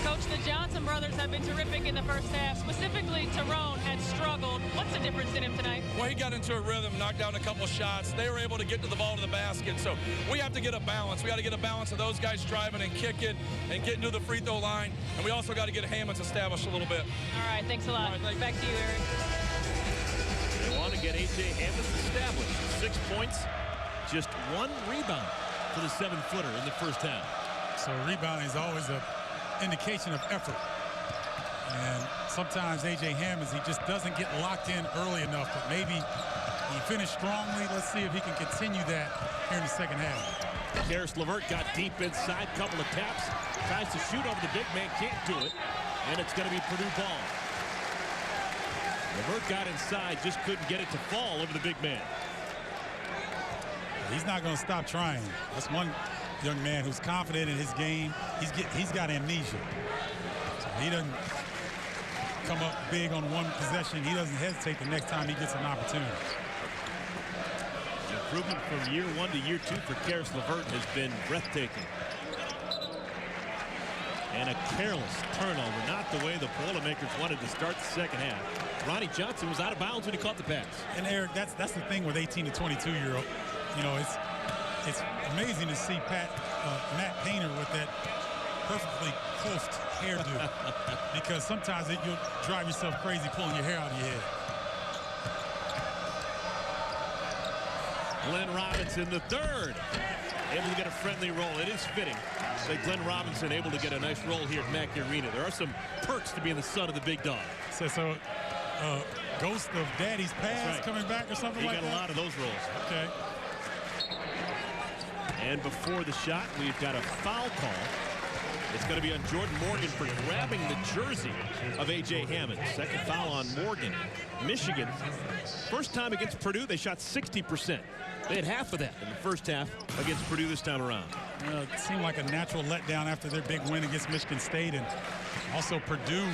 Coach, the Johnson brothers have been terrific in the first half. Specifically, Tyrone had struggled. What's the difference in him tonight? Well, he got into a rhythm, knocked down a couple shots. They were able to get to the ball to the basket. So we have to get a balance. We got to get a balance of those guys driving and kicking and getting to the free throw line. And we also got to get Hammonds established a little bit. All right, thanks a lot. All right, back to you, Eric. They want to get A.J. Hammonds established. 6 points, just 1 rebound for the 7-footer in the first half. So rebounding is always an indication of effort. And sometimes A.J. Hammonds, he just doesn't get locked in early enough, but maybe he finished strongly. Let's see if he can continue that here in the second half. Karis LeVert got deep inside, couple of taps, tries to shoot over the big man, can't do it, and it's going to be Purdue ball. LeVert got inside, just couldn't get it to fall over the big man. He's not going to stop trying. That's one young man who's confident in his game. He's got amnesia. So he doesn't come up big on one possession. He doesn't hesitate the next time he gets an opportunity. Improvement from year 1 to year 2 for Karis LeVert has been breathtaking. And a careless turnover, not the way the Boilermakers wanted to start the second half. Ronnie Johnson was out of bounds when he caught the pass. And Eric, that's the thing with 18 to 22-year-old. You know, it's amazing to see Matt Painter with that perfectly coiffed hairdo. Because sometimes you'll drive yourself crazy pulling your hair out of your head. Glenn Robinson, the third, able to get a friendly roll. It is fitting that Glenn Robinson able to get a nice roll here at Mackey Arena. There are some perks to being the son of the big dog. So ghost of Daddy's past coming back or something like that? He got a lot of those rolls. Okay. And before the shot, we've got a foul call. It's going to be on Jordan Morgan for grabbing the jersey of A.J. Hammond. Second foul on Morgan. Michigan, first time against Purdue, they shot 60%. They had half of that in the first half against Purdue this time around. It seemed like a natural letdown after their big win against Michigan State. And also Purdue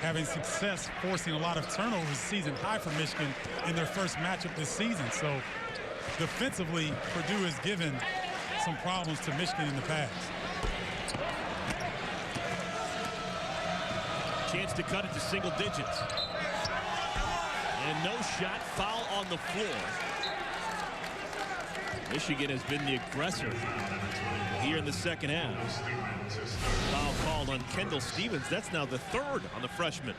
having success forcing a lot of turnovers, season high for Michigan in their first matchup this season. So defensively, Purdue has given some problems to Michigan in the past. Chance to cut it to single digits. And no shot, foul on the floor. Michigan has been the aggressor here in the second half. Foul called on Kendall Stevens. That's now the third on the freshman.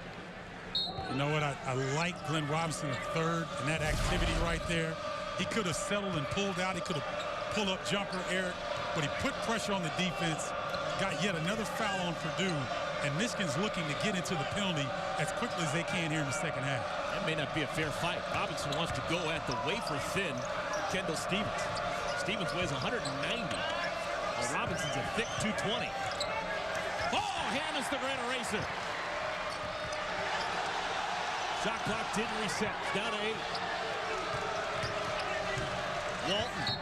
You know what? I like Glenn Robinson the third and that activity right there. He could have settled and pulled out. He could have pulled up jumper, Eric, but he put pressure on the defense, got yet another foul on Purdue, and Michigan's looking to get into the penalty as quickly as they can here in the second half. That may not be a fair fight. Robinson wants to go at the wafer-thin Kendall Stevens. Stevens weighs 190. Well, Robinson's a thick 220. Oh, Hammond's the grand eraser. Shot clock didn't reset. It's down to 8. Walton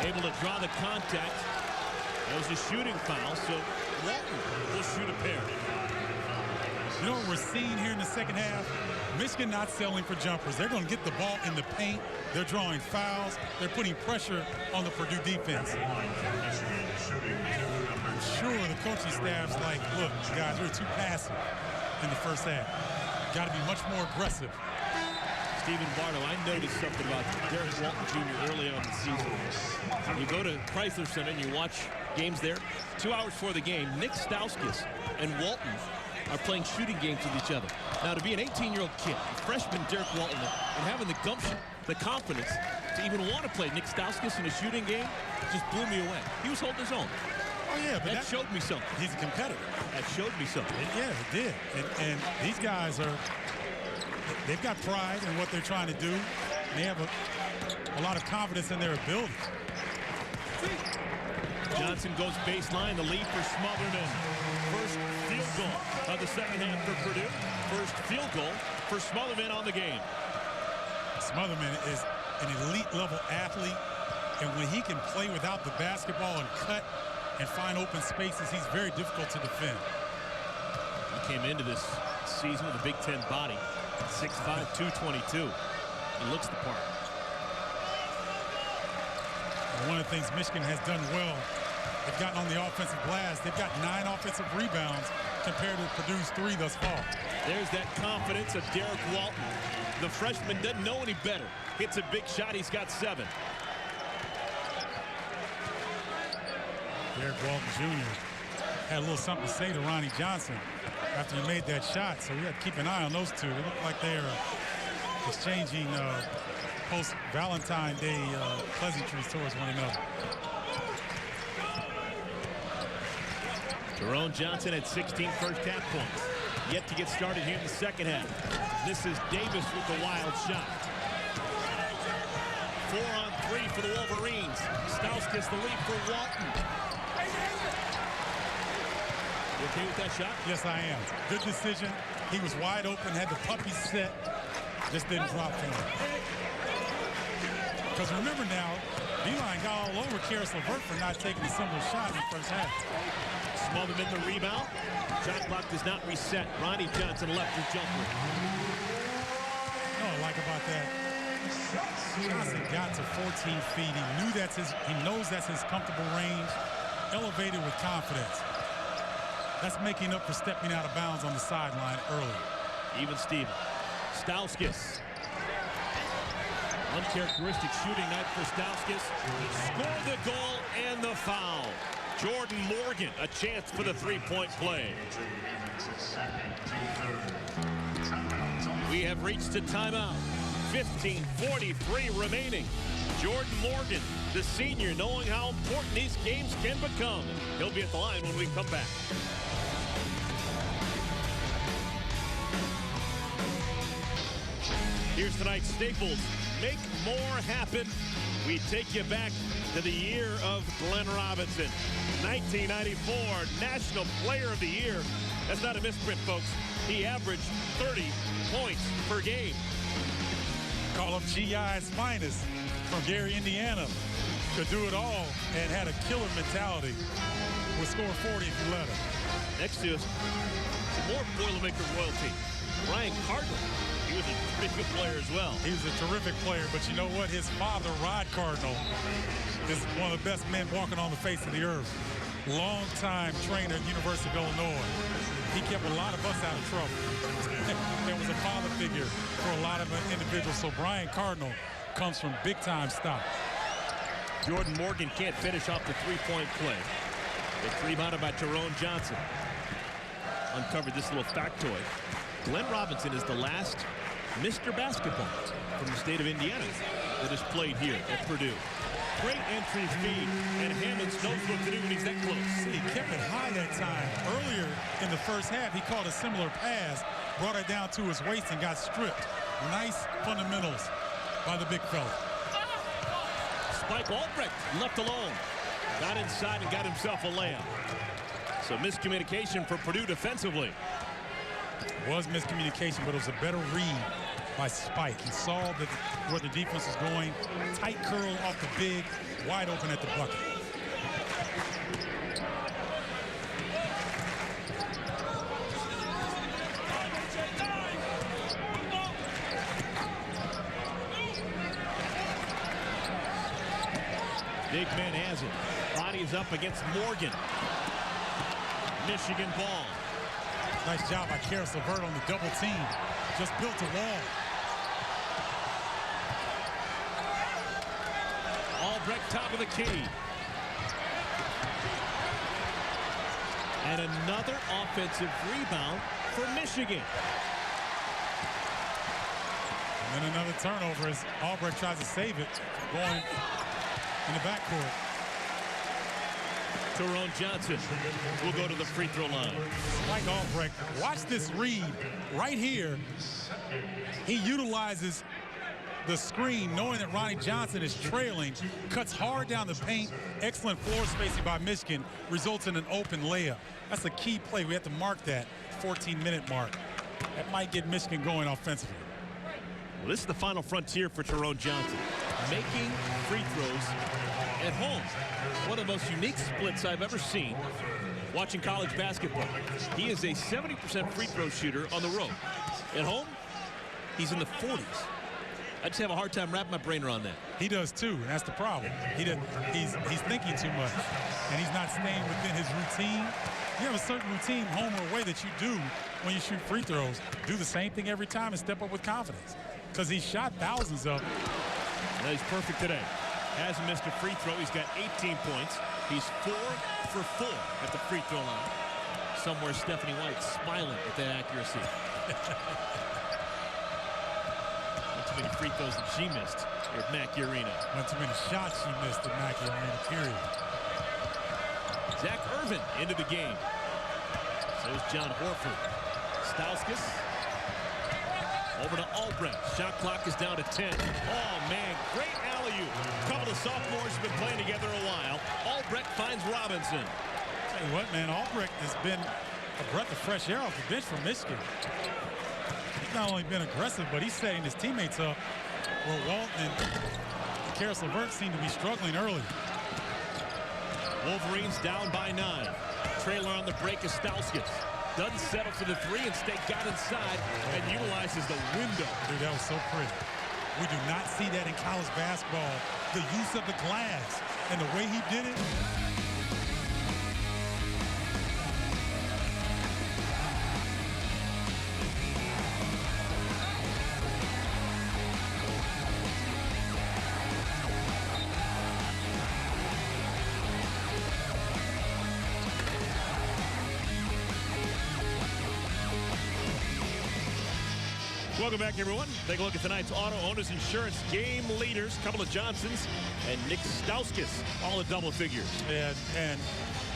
able to draw the contact. That was a shooting foul, so Walton will shoot a pair. You know what we're seeing here in the second half? Michigan not settling for jumpers. They're going to get the ball in the paint. They're drawing fouls. They're putting pressure on the Purdue defense. I'm sure the coaching staff's like, look, guys, we're too passive in the first half. Got to be much more aggressive. Stephen Barlow, I noticed something about Derek Walton Jr. early on in the season. You go to Chrysler Center and you watch games there. 2 hours before the game, Nick Stauskas and Walton are playing shooting games with each other. Now, to be an 18-year-old kid, freshman Derek Walton, and having the gumption, the confidence to even want to play Nick Stauskas in a shooting game just blew me away. He was holding his own. Oh, yeah, but that showed me something. He's a competitor. That showed me something. Yeah, it did. And these guys they've got pride in what they're trying to do. They have a lot of confidence in their ability. Johnson goes baseline, the lead for Smotherman. First field goal of the second half for Purdue. First field goal for Smotherman on the game. Smotherman is an elite-level athlete, and when he can play without the basketball and cut and find open spaces, he's very difficult to defend. He came into this season with a Big Ten body, 6'5", 222. He looks the part. And one of the things Michigan has done well They've gotten on the offensive glass. They've got 9 offensive rebounds compared to Purdue's 3 thus far. There's that confidence of Derek Walton. The freshman doesn't know any better. Hits a big shot. He's got 7. Derek Walton Jr. had a little something to say to Ronnie Johnson after he made that shot, so we have to keep an eye on those two. They look like they're exchanging post-Valentine Day pleasantries towards one another. Jerome Johnson had 16 first-half points. Yet to get started here in the second half. This is Davis with the wild shot. 4-on-3 for the Wolverines. Stauskas the lead for Walton. You okay with that shot? Yes, I am. Good decision. He was wide open, had the puppy set, just didn't drop for him. Because remember now, Beeline got all over Karis LeVert for not taking a similar shot in the first half. Smallman in the rebound. Shot clock does not reset. Ronnie Johnson left his jumper. You know what I like about that? Johnson got to 14 feet. He knows that's his comfortable range. Elevated with confidence. That's making up for stepping out of bounds on the sideline early. Even Steven. Stauskas. Uncharacteristic shooting night for Stauskas. Scored the goal and the foul. Jordan Morgan, a chance for the three-point play. We have reached a timeout. 15:43 remaining. Jordan Morgan, the senior, knowing how important these games can become. He'll be at the line when we come back. Here's tonight's Staples. Make more happen. We take you back to the year of Glenn Robinson. 1994 National Player of the Year. That's not a misprint, folks. He averaged 30 points per game. Call him GI's finest from Gary, Indiana. Could do it all and had a killer mentality. Would score 40 if you let him. Next to us, some more Boilermaker royalty. Brian Cardinal. He was a pretty good player as well. He was a terrific player, but you know what? His father, Rod Cardinal, is one of the best men walking on the face of the earth. Long-time trainer at University of Illinois. He kept a lot of us out of trouble. There was a father figure for a lot of individuals. So Brian Cardinal comes from big-time stock. Jordan Morgan can't finish off the three-point play. It's rebounded by Jerome Johnson. Uncovered this little factoid. Glenn Robinson is the last Mr. Basketball from the state of Indiana that has played here at Purdue. Great entry feed, and Hammonds knows what to do when he's that close. He kept it high that time. Earlier in the first half, he caught a similar pass, brought it down to his waist, and got stripped. Nice fundamentals by the big fella. Spike Albrecht left alone. Got inside and got himself a layup. So miscommunication for Purdue defensively. It was miscommunication, but it was a better read by Spike. He saw where the defense was going. Tight curl off the big, wide open at the bucket. Big man has it. Body is up against Morgan. Michigan ball. Nice job by Karis LeVert on the double team. Just built a wall. Albrecht top of the key. And another offensive rebound for Michigan. And then another turnover as Albrecht tries to save it, going in the backcourt. Jerome Johnson will go to the free throw line. Mike Albrecht, watch this read right here. He utilizes the screen, knowing that Ronnie Johnson is trailing, cuts hard down the paint. Excellent floor spacing by Michigan, results in an open layup. That's a key play. We have to mark that 14-minute mark. That might get Michigan going offensively. Well, this is the final frontier for Jerome Johnson. Making free throws at home. One of the most unique splits I've ever seen watching college basketball. He is a 70% free throw shooter on the road. At home, he's in the 40s. I just have a hard time wrapping my brain around that. He does too, and that's the problem. He's thinking too much, and he's not staying within his routine. You have a certain routine, home or away, that you do when you shoot free throws. Do the same thing every time and step up with confidence, because he's shot thousands of them. Now he's perfect today. Hasn't missed a free throw. He's got 18 points. He's 4 for 4 at the free throw line. Somewhere Stephanie White smiling at that accuracy. Not too many free throws that she missed here at Mackey Arena. Not too many shots she missed at Mackey Arena, period. Zach Irvin into the game. So is John Horford. Stauskas over to Albrecht. Shot clock is down to 10. Oh, man, great alley-oop. A couple of sophomores have been playing together a while. Albrecht finds Robinson. Tell you what, man, Albrecht has been a breath of fresh air off the bench from Michigan. He's not only been aggressive, but he's setting his teammates up where Walton and Karis LeVert seem to be struggling early. Wolverines down by 9. Trailer on the break is Stauskas. Doesn't settle for the 3. Instead got inside and utilizes the window. Dude, that was so pretty. We do not see that in college basketball. The use of the glass and the way he did it. Welcome back, everyone. Take a look at tonight's Auto Owners Insurance game leaders. A couple of Johnsons and Nick Stauskas, all in double figures. And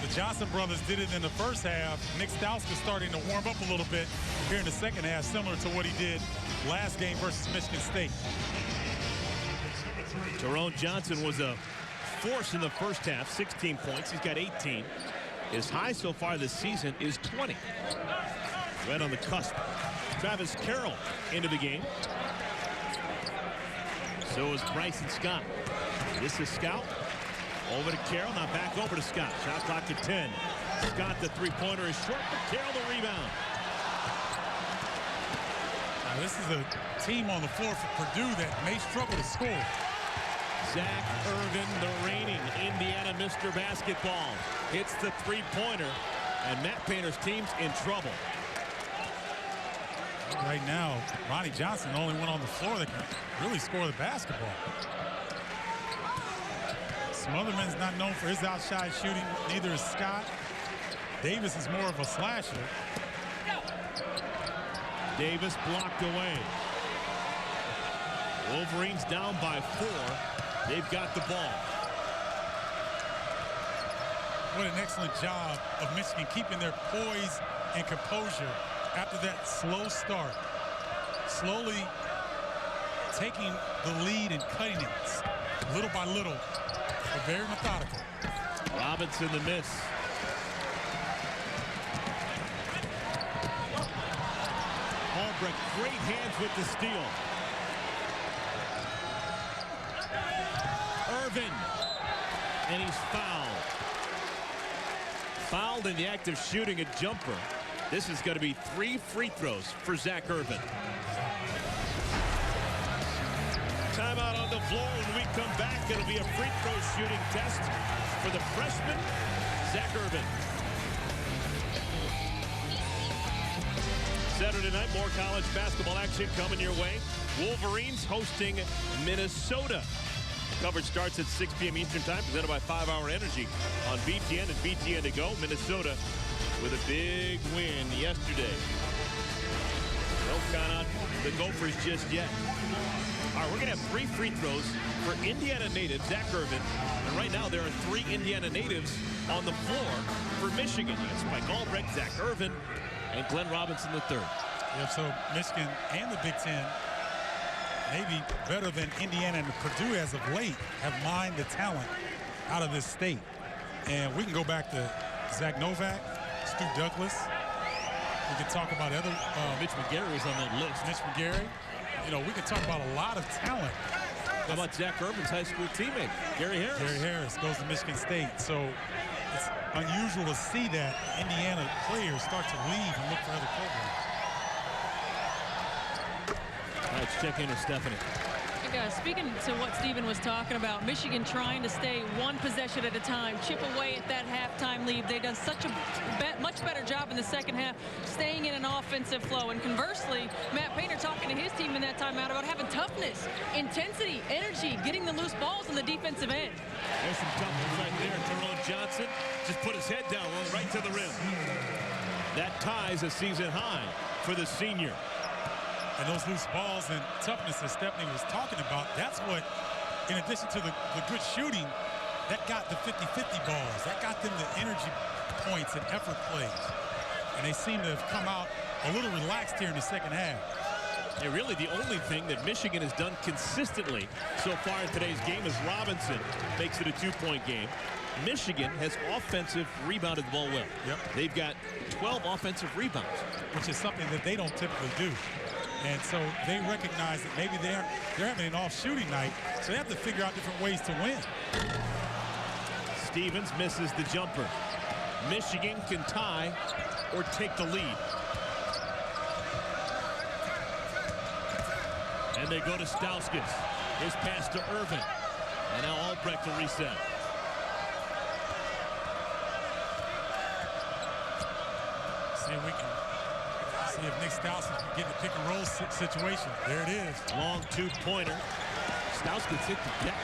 the Johnson brothers did it in the first half. Nick Stauskas starting to warm up a little bit here in the second half, similar to what he did last game versus Michigan State. Jerome Johnson was a force in the first half, 16 points. He's got 18. His high so far this season is 20. Right on the cusp. Travis Carroll into the game. So is Bryson Scott. This is Scout. Over to Carroll. Now back over to Scott. Shot clock at 10. Scott, the three-pointer is short, but Carroll the rebound. Now, this is a team on the floor for Purdue that may struggle to score. Zach Irvin, the reigning Indiana Mr. Basketball, hits the three-pointer, and Matt Painter's team's in trouble. Right now, Ronnie Johnson, the only one on the floor that can really score the basketball. Smotherman's not known for his outside shooting. Neither is Scott. Davis is more of a slasher. Davis blocked away. Wolverines down by 4. They've got the ball. What an excellent job of Michigan keeping their poise and composure after that slow start. Slowly taking the lead and cutting it little by little, but very methodical. Robinson the miss. Albrecht, great hands with the steal. Irvin, and he's fouled. Fouled in the act of shooting a jumper. This is going to be 3 free throws for Zach Irvin. Timeout on the floor. When we come back, it'll be a free throw shooting test for the freshman, Zach Irvin. Saturday night, more college basketball action coming your way. Wolverines hosting Minnesota. Coverage starts at 6 p.m. Eastern Time, presented by 5 Hour Energy on BTN and BTN to go. Minnesota with a big win yesterday. Don't count out the Gophers just yet. All right, we're going to have 3 free throws for Indiana native Zach Irvin. And right now there are 3 Indiana natives on the floor for Michigan. It's Mike Albrecht, Zach Irvin, and Glenn Robinson III. Yep, so Michigan and the Big Ten, maybe better than Indiana and Purdue as of late, have mined the talent out of this state. And we can go back to Zach Novak, Stu Douglas. We can talk about other... Mitch McGarry was on that list. Mitch McGarry. You know, we can talk about a lot of talent. How about Zach Irvin's high school teammate, Gary Harris? Gary Harris goes to Michigan State. So it's unusual to see that Indiana players start to leave and look for other programs. All right, let's check in with Stephanie. Guys, speaking to what Steven was talking about, Michigan trying to stay one possession at a time, chip away at that halftime lead. They've done such a much better job in the second half, staying in an offensive flow. And conversely, Matt Painter talking to his team in that timeout about having toughness, intensity, energy, getting the loose balls on the defensive end. There's some toughness right there. Tyrone Johnson just put his head down, went right to the rim. That ties a season high for the senior. And those loose balls and toughness that Stephanie was talking about, that's what, in addition to the good shooting, that got the 50-50 balls. That got them the energy points and effort plays. And they seem to have come out a little relaxed here in the second half. And really the only thing that Michigan has done consistently so far in today's game is Robinson makes it a 2-point game. Michigan has offensive rebounded the ball well. Yep. They've got 12 offensive rebounds. Which is something that they don't typically do. And so they recognize that maybe they're having an off shooting night, so they have to figure out different ways to win. Stevens misses the jumper. Michigan can tie or take the lead. And they go to Stauskas. His pass to Irvin. And now Albrecht will reset. See if we can see if Nick Stauskas can get in the pick and roll situation. There it is. Long 2-pointer. Stauskas hit the deck.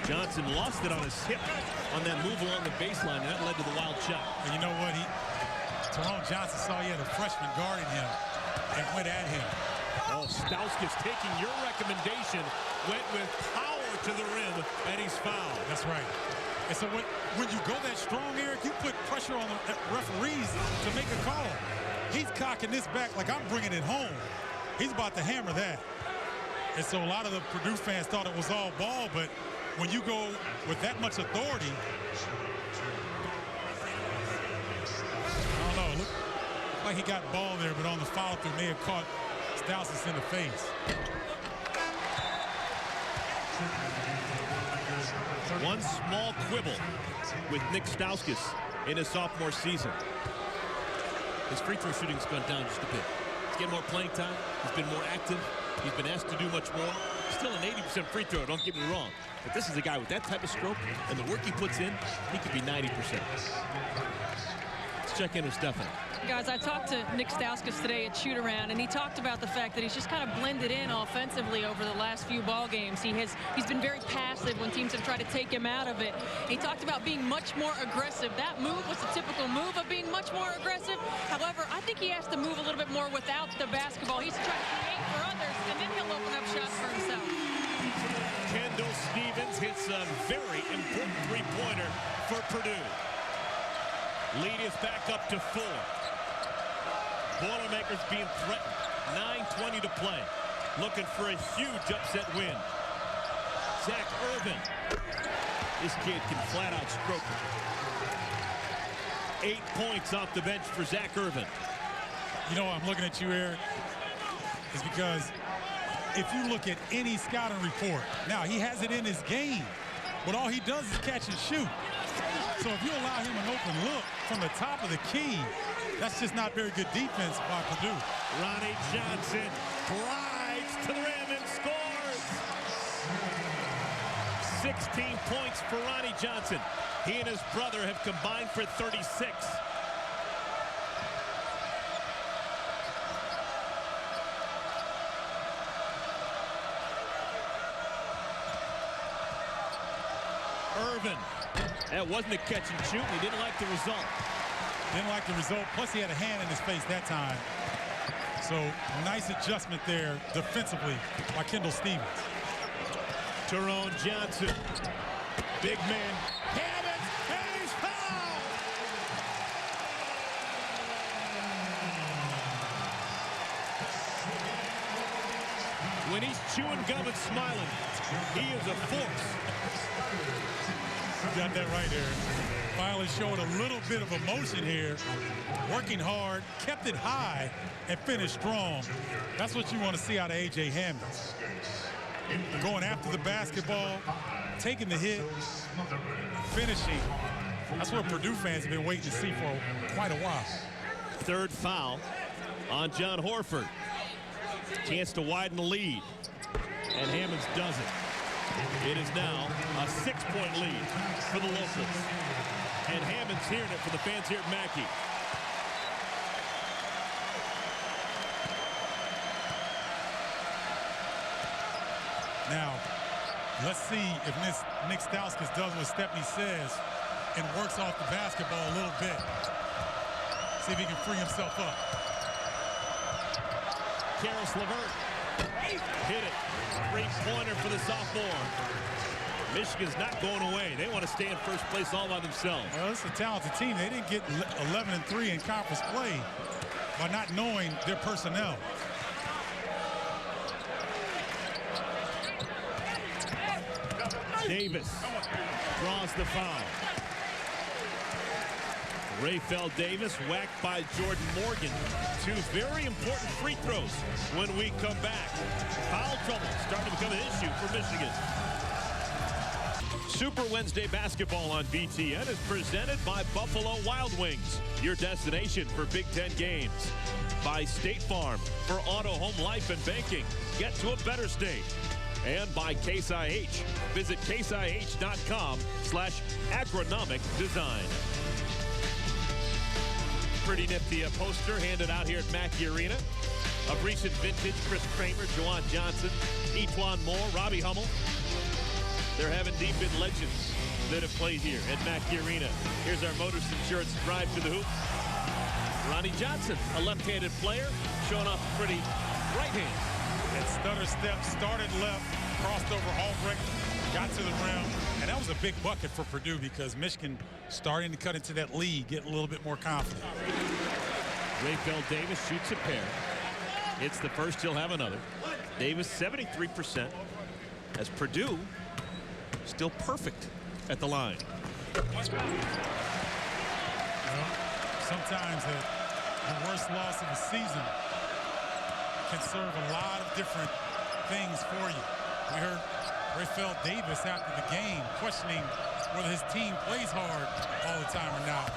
Johnson lost it on his hip on that move along the baseline, and that led to the wild shot. And you know what? Tyrone Johnson saw he had a freshman guarding him and went at him. Oh, Stauskas taking your recommendation, went with power to the rim, and he's fouled. That's right. And so when you go that strong, Eric, you put pressure on the referees to make a call. He's cocking this back like I'm bringing it home. He's about to hammer that. And so a lot of the Purdue fans thought it was all ball, but when you go with that much authority, I don't know, looked like he got ball there, but on the follow through may have caught Stauskas in the face. One small quibble with Nick Stauskas in his sophomore season. His free throw shooting's gone down just a bit. He's getting more playing time. He's been more active. He's been asked to do much more. Still an 80% free throw, don't get me wrong. But this is a guy with that type of stroke and the work he puts in, he could be 90%. Let's check in with Stephanie. Guys, I talked to Nick Stauskas today at shoot-around, and he talked about the fact that he's just kind of blended in offensively over the last few ball games. He's been very passive when teams have tried to take him out of it. He talked about being much more aggressive. That move was the typical move of being much more aggressive. However, I think he has to move a little bit more without the basketball. He's trying to create for others, and then he'll open up shots for himself. Kendall Stevens hits a very important three-pointer for Purdue. Lead is back up to 4. Boilermakers being threatened. 9:20 to play. Looking for a huge upset win. Zach Irvin. This kid can flat out stroke it. 8 points off the bench for Zach Irvin. You know, I'm looking at you, Eric, is because if you look at any scouting report, now he has it in his game, but all he does is catch and shoot. So if you allow him an open look from the top of the key, that's just not very good defense by Purdue. Ronnie Johnson glides to the rim and scores. 16 points for Ronnie Johnson. He and his brother have combined for 36. Irvin. That wasn't a catch and shoot. He didn't like the result. Didn't like the result. Plus, he had a hand in his face that time. So, nice adjustment there defensively by Kendall Stevens. Tyrone Johnson. Big man. Hammonds, and he's fouled! When he's chewing gum and smiling, he is a force. You got that right, Eric. Finally showed a little bit of emotion here. Working hard, kept it high, and finished strong. That's what you want to see out of A.J. Hammonds. Going after the basketball, taking the hit, finishing. That's what Purdue fans have been waiting to see for quite a while. Third foul on John Horford. Chance to widen the lead. And Hammonds does it. It is now a 6-point lead for the locals. And Hammonds hearing it for the fans here at Mackey. Now, let's see if Nick Stauskas does what Stepney says and works off the basketball a little bit. See if he can free himself up. Karis LeVert hit it. Three-pointer for the sophomore. Michigan's not going away. They want to stay in first place all by themselves. Well, it's a talented team. They didn't get 11-3 in conference play by not knowing their personnel. Davis draws the foul. Rayfeld Davis whacked by Jordan Morgan. Two very important free throws when we come back. Foul trouble starting to become an issue for Michigan. Super Wednesday basketball on BTN is presented by Buffalo Wild Wings, your destination for Big Ten games. By State Farm for auto, home, life, and banking. Get to a better state. And by Case IH. Visit caseih.com/agronomic design. Pretty nifty poster handed out here at Mackey Arena of recent vintage Chris Kramer, Juwan Johnson, Etwan Moore, Robbie Hummel. There have indeed been legends that have played here at Mackey Arena. Here's our Motors Insurance drive to the hoop. Ronnie Johnson, a left-handed player, showing off a pretty right hand. And stutter step, started left, crossed over Albrecht, got to the rim, and that was a big bucket for Purdue because Michigan starting to cut into that lead, getting a little bit more confident. Rayfeld Davis shoots a pair. It's the first, he'll have another. Davis 73% as Purdue still perfect at the line. Well, sometimes the worst loss of the season can serve a lot of different things for you. We heard Rayfeld Davis after the game questioning whether his team plays hard all the time or not.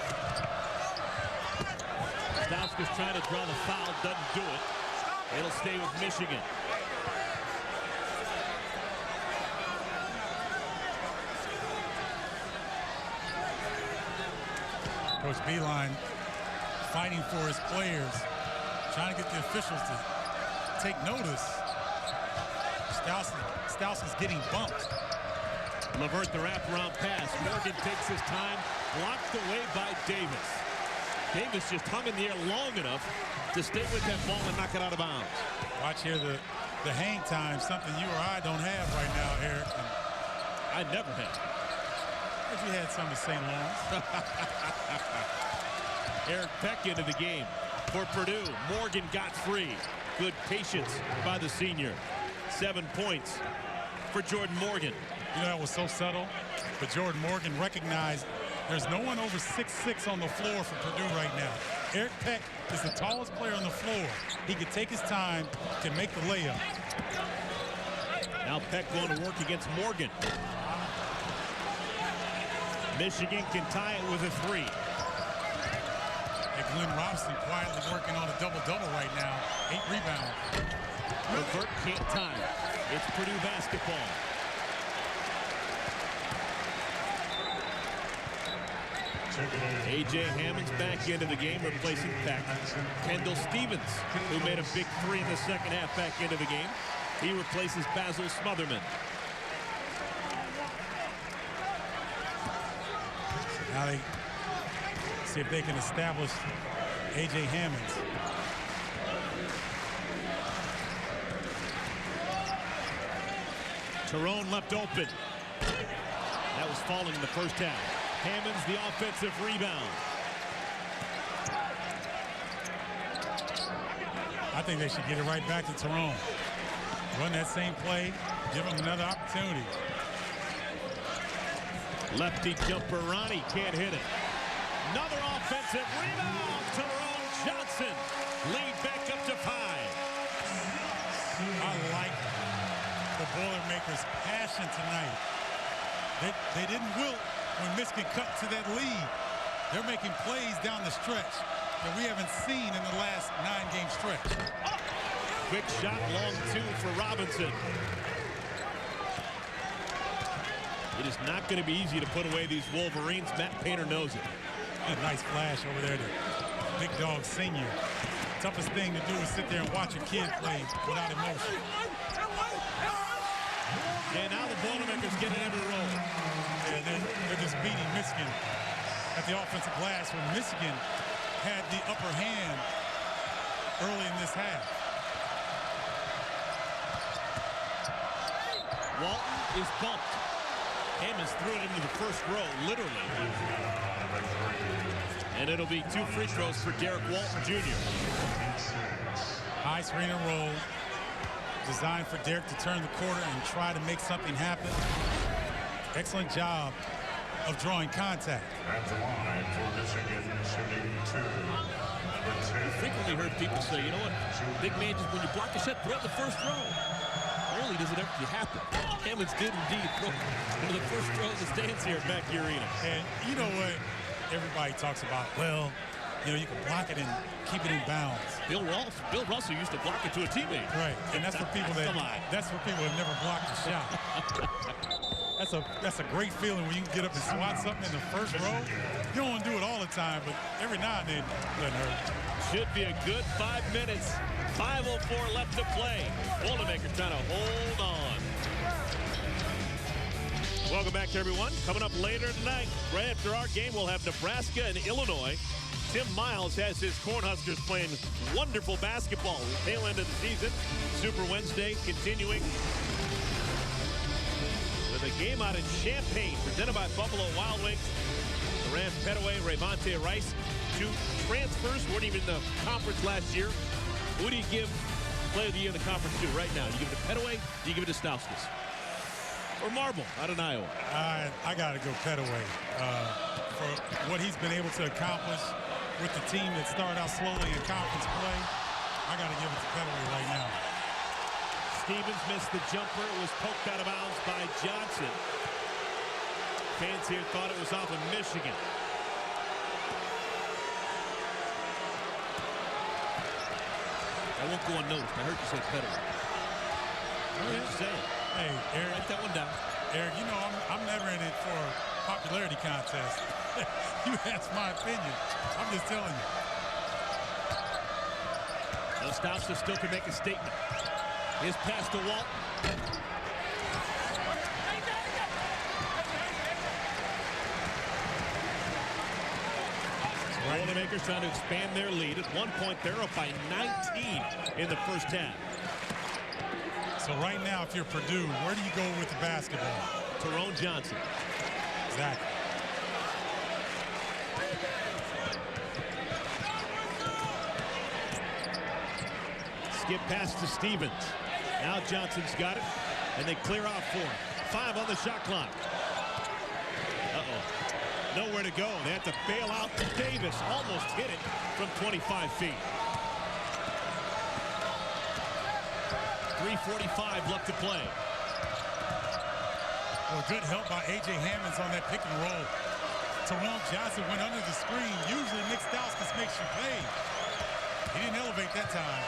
Stauskas trying to draw the foul, doesn't do it. It'll stay with Michigan. Coach Beilein fighting for his players, trying to get the officials to take notice. Stauskas getting bumped. LeVert the wraparound pass. Morgan takes his time, blocked away by Davis. Davis just hung in the air long enough to stay with that ball and knock it out of bounds. Watch here the hang time, something you or I don't have right now, Eric. I never have. If you had some at St. Lawrence. Eric Peck into the game for Purdue. Morgan got free. Good patience by the senior. 7 points for Jordan Morgan. You know, that was so subtle, but Jordan Morgan recognized there's no one over 6'6" on the floor for Purdue right now. Eric Peck is the tallest player on the floor. He can take his time, can make the layup. Now Peck going to work against Morgan. Michigan can tie it with a 3. And Glenn Robinson quietly working on a double-double right now. 8 rebounds. LeVert can't tie it. It's Purdue basketball. A.J. Hammonds back into the game, replacing Peck. Kendall Stevens, who made a big 3 in the second half, back into the game. He replaces Basil Smotherman. Now they see if they can establish A.J. Hammonds. Tyrone left open. That was falling in the first half. Hammonds the offensive rebound. I think they should get it right back to Tyrone. Run that same play, give him another opportunity. Lefty jumper, Ronnie can't hit it. Another offensive rebound. Tyrone Johnson lead back up to 5. I like the Boilermakers' passion tonight. didn't wilt when Michigan cut to that lead. They're making plays down the stretch that we haven't seen in the last 9-game stretch. Quick shot, long two for Robinson. It is not going to be easy to put away these Wolverines. Matt Painter knows it. A nice flash over there to Big Dog Senior. Toughest thing to do is sit there and watch a kid play without emotion. And now the Boilermakers get it every roll. And they're just beating Michigan at the offensive glass when Michigan had the upper hand early in this half. Walton is bumped. Hammonds threw it into the first row, literally. And it'll be 2 free throws for Derek Walton Jr. High screen and roll. Designed for Derek to turn the corner and try to make something happen. Excellent job of drawing contact. At the line for Michigan, shooting 2, number 10. I frequently heard people say, you know what, big man, just when you block a shot, throw it the first row. Rarely does it ever happen. Hammonds did indeed throw one of the first throws of the stands here at Mackey Arena. And you know what everybody talks about? Well, you know, you can block it and keep it in bounds. Bill Russell used to block it to a teammate. Right, and that's for people that never blocked a shot. That's a great feeling when you can get up and swat something in the first row. You don't want to do it all the time, but every now and then it doesn't hurt. Should be a good 5 minutes. 5:04 left to play. Boilermakers trying to hold on. Welcome back to everyone. Coming up later tonight, right after our game, we'll have Nebraska and Illinois. Tim Miles has his Cornhuskers playing wonderful basketball. Tail end of the season. Super Wednesday continuing with a game out in Champaign presented by Buffalo Wild Wings. Duran Petaway, Rayvonte Rice, 2 transfers. Weren't even in the conference last year. Who do you give player of the year in the conference to right now? Do you give it to Petaway? Do you give it to Stauskas? Or Marble out in Iowa? I got to go Petaway for what he's been able to accomplish with the team that started out slowly in conference play. I got to give it to Petaway right now. Stevens missed the jumper. It was poked out of bounds by Johnson. Fans here thought it was off of Michigan. I won't go unnoticed. I heard you say Petaway. I heard you say it. Hey, Eric. Write that one down. Eric, you know I'm never in it for a popularity contest. You ask my opinion. I'm just telling you. Well, Stauskas still can make a statement. His pass to Walt. Boilermakers trying to expand their lead. At one point, they're up by 19 in the first half. So right now, if you're Purdue, where do you go with the basketball? Tyrone Johnson. Exactly. Skip pass to Stevens. Now Johnson's got it, and they clear out for him. 5 on the shot clock. Nowhere to go. They have to bail out. Davis almost hit it from 25 feet. 3:45 left to play. Well, good help by A.J. Hammonds on that pick and roll. Tyrone Johnson went under the screen. Usually Nick Stauskas makes you pay. He didn't elevate that time.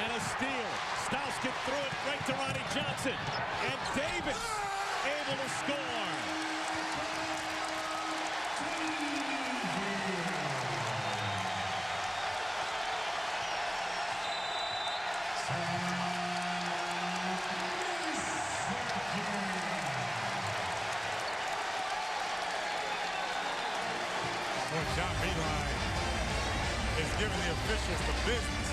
And a steal. Stauskas threw it right to Ronnie Johnson. And Davis able to score. John Beeline is giving the officials the business.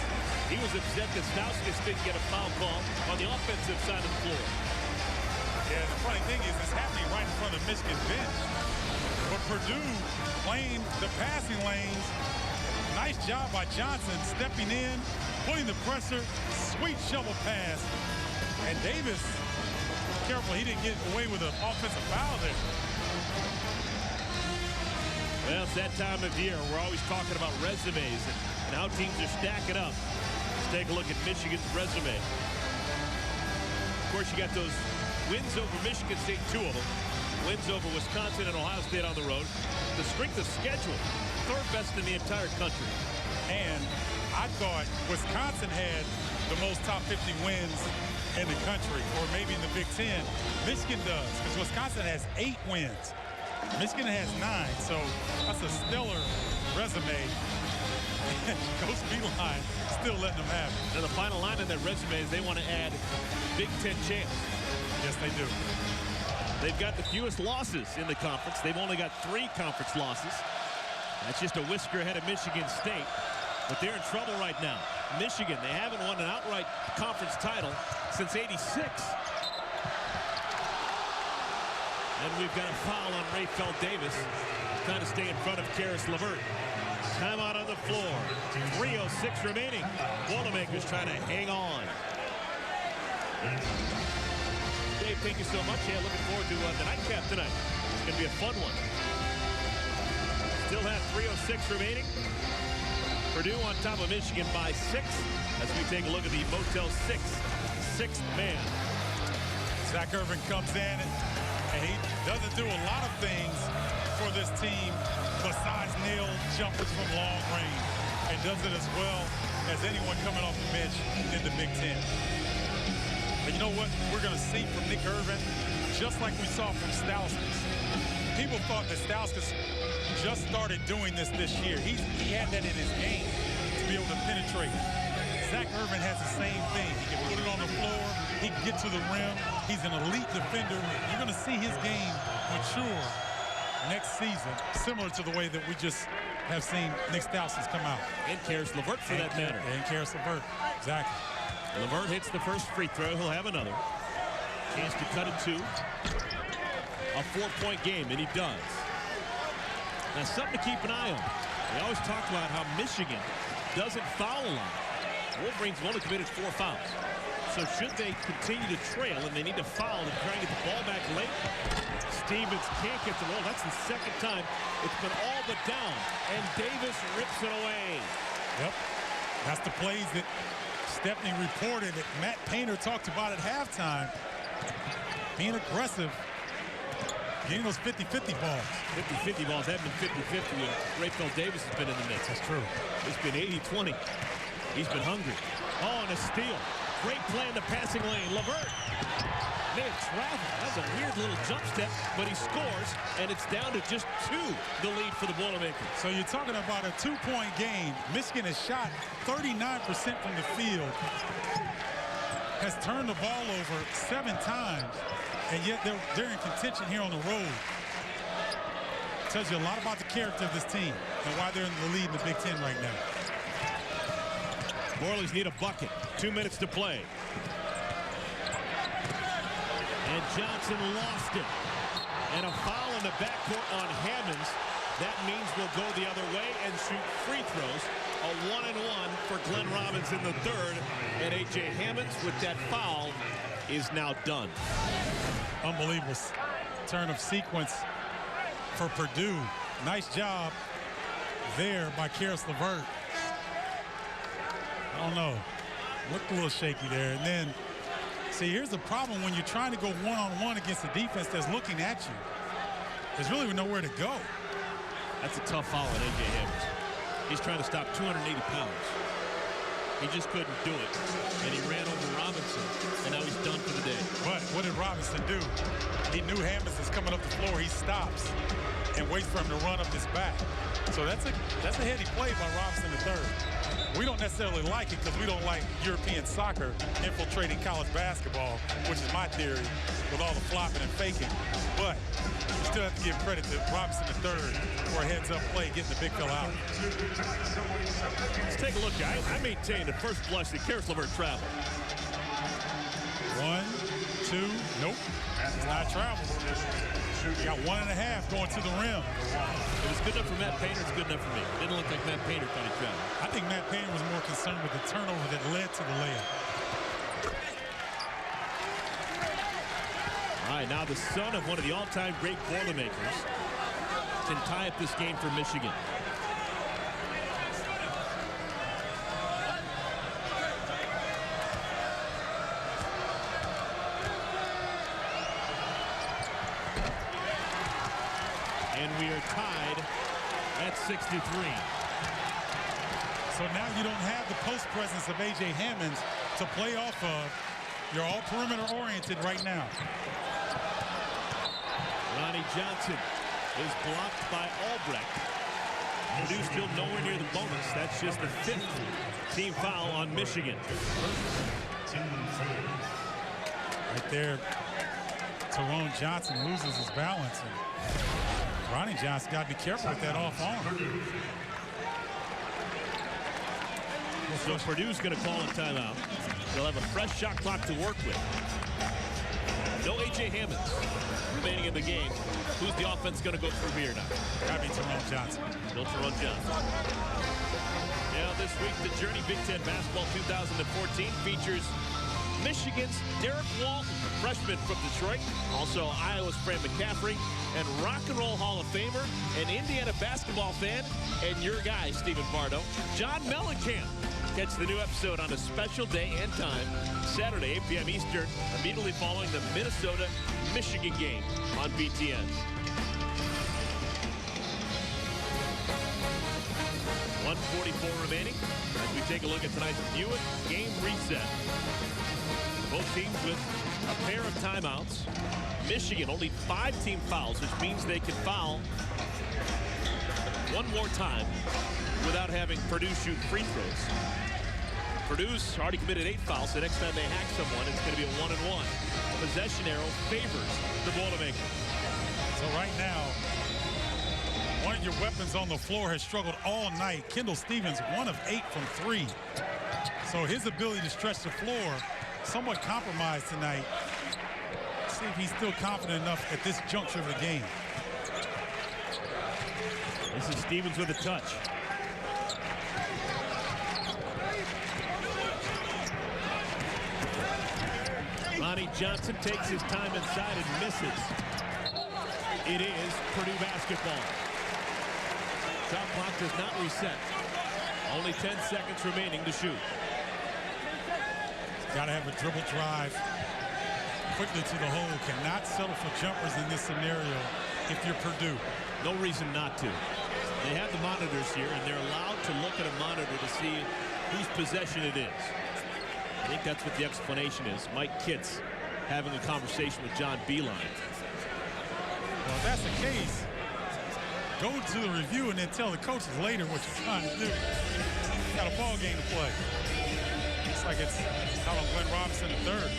He was upset that Stauskas didn't get a foul call on the offensive side of the floor. Yeah, the funny thing is it's happening right in front of Michigan's bench. But Purdue playing the passing lanes. Nice job by Johnson stepping in, putting the pressure, sweet shovel pass. And Davis, careful he didn't get away with an offensive foul there. Well, it's that time of year. We're always talking about resumes and how teams are stacking up. Let's take a look at Michigan's resume. Of course, you got those wins over Michigan State, 2 of them. Wins over Wisconsin and Ohio State on the road. The strength of schedule, third best in the entire country. And I thought Wisconsin had the most top 50 wins in the country, or maybe in the Big Ten. Michigan does, because Wisconsin has 8 wins. Michigan has 9, so that's a stellar resume. Coach Beeline still letting them have it. Now the final line in that resume is they want to add Big Ten champs. Yes, they do. They've got the fewest losses in the conference. They've only got 3 conference losses. That's just a whisker ahead of Michigan State. But they're in trouble right now. Michigan, they haven't won an outright conference title since '86. And we've got a foul on Rayfeld Davis, trying to stay in front of Karis LeVert. Timeout on the floor. 3:06 remaining. Boilermakers trying to hang on. Dave, thank you so much. Yeah, looking forward to the nightcap tonight. It's going to be a fun one. Still have 3:06 remaining. Purdue on top of Michigan by 6 as we take a look at the Motel 6 sixth man. Zach Irvin comes in and he doesn't do a lot of things for this team besides nail jumpers from long range, and does it as well as anyone coming off the bench in the Big Ten. But you know what we're going to see from Nick Irvin, just like we saw from Stauskas. People thought that Stauskas just started doing this year. He had that in his game to be able to penetrate. Zach Irvin has the same thing. He can put it on the floor. He can get to the rim. He's an elite defender. You're going to see his game mature next season, similar to the way that we just have seen Nick Stauskas come out. And Karis LeVert, for that matter. And Karis LeVert, exactly. LeVert hits the first free throw. He'll have another. Chance to cut it 2. A 4-point game, and he does. Now, something to keep an eye on. We always talk about how Michigan doesn't foul a lot. Wolverines have only committed 4 fouls. So should they continue to trail and they need to foul and try and get the ball back late, Stevens can't get the roll. That's the second time it's been all but down. And Davis rips it away. Yep. That's the plays that Stephanie reported that Matt Painter talked about at halftime. Being aggressive. Getting those 50-50 balls. 50-50 balls haven't been 50-50 when Rayfeld Davis has been in the mix. That's true. It's been 80-20. He's been hungry. Oh, and a steal. Great play in the passing lane. LeVert may have traveled. That's a weird little jump step, but he scores, and it's down to just 2, the lead for the Boilermakers. So you're talking about a 2-point game. Michigan has shot 39% from the field, has turned the ball over 7 times, and yet they're in contention here on the road. Tells you a lot about the character of this team and why they're in the lead in the Big Ten right now. Boilers need a bucket. 2 minutes to play. And Johnson lost it. And a foul in the backcourt on Hammonds. That means we'll go the other way and shoot free throws. A 1-and-1 for Glenn Robinson the third. And A.J. Hammonds with that foul is now done. Unbelievable turn of sequence for Purdue. Nice job there by Karis LeVert. I don't know. Looked a little shaky there. And then, see, here's the problem when you're trying to go one-on-one against a defense that's looking at you. There's really nowhere to go. That's a tough foul on A.J. Hammonds. He's trying to stop 280 pounds. He just couldn't do it. And he ran over Robinson, and now he's done for the day. But what did Robinson do? He knew Hammonds is coming up the floor. He stops and waits for him to run up his back. So that's a heady play by Robinson III. We don't necessarily like it because we don't like European soccer infiltrating college basketball, which is my theory, with all the flopping and faking. But you still have to give credit to Robinson III for a heads-up play, getting the big fella out. Let's take a look, guys. I maintain at first blush that Karis LeVert traveled. 1, 2, nope. It's not travel. You got 1.5 going to the rim. It was good enough for Matt Painter. It's good enough for me. It didn't look like Matt Painter thought he traveled. I think Matt Painter was more concerned with the turnover that led to the layup. All right, now the son of one of the all-time great Boilermakers can tie up this game for Michigan. 63. So now you don't have the post presence of A.J. Hammonds to play off of. You're all perimeter oriented right now. Ronnie Johnson is blocked by Albrecht. Purdue still nowhere near the bonus. That's just the 5th team foul on Michigan. Right there, Tyrone Johnson loses his balance. And Ronnie Johnson got to be careful with that off arm. So Purdue's going to call a timeout. They'll have a fresh shot clock to work with. No A.J. Hammonds remaining in the game. Who's the offense going to go through here now? Got to be Tyrone Johnson. Still Tyrone Johnson. Now this week, the Journey Big Ten Basketball 2014 features Michigan's Derek Walton, freshman from Detroit, also Iowa's Fran McCaffrey, and Rock and Roll Hall of Famer, an Indiana basketball fan, and your guy, Stephen Bardo, John Mellencamp. Catch the new episode on a special day and time, Saturday, 8 p.m. Eastern, immediately following the Minnesota-Michigan game on BTN. .144 remaining as we take a look at tonight's Buick game reset. Both teams with a pair of timeouts. Michigan only 5 team fouls, which means they can foul one more time without having Purdue shoot free throws. Purdue's already committed 8 fouls, so next time they hack someone, it's going to be a 1-and-1. Possession arrow favors the Boilermakers. So right now, one of your weapons on the floor has struggled all night. Kendall Stevens, 1 of 8 from 3. So his ability to stretch the floor somewhat compromised tonight. Let's see if he's still confident enough at this juncture of the game. This is Stevens with a touch. Ronnie Johnson takes his time inside and misses. It is Purdue basketball. Shot clock does not reset. Only 10 seconds remaining to shoot. Got to have a dribble drive quickly to the hole. Cannot settle for jumpers in this scenario if you're Purdue. No reason not to. They have the monitors here, and they're allowed to look at a monitor to see whose possession it is. I think that's what the explanation is. Mike Kitts having a conversation with John Beilein. Well, if that's the case, go to the review and then tell the coaches later what you're trying to do. Got a ball game to play. Looks like it's out on Glenn Robinson III.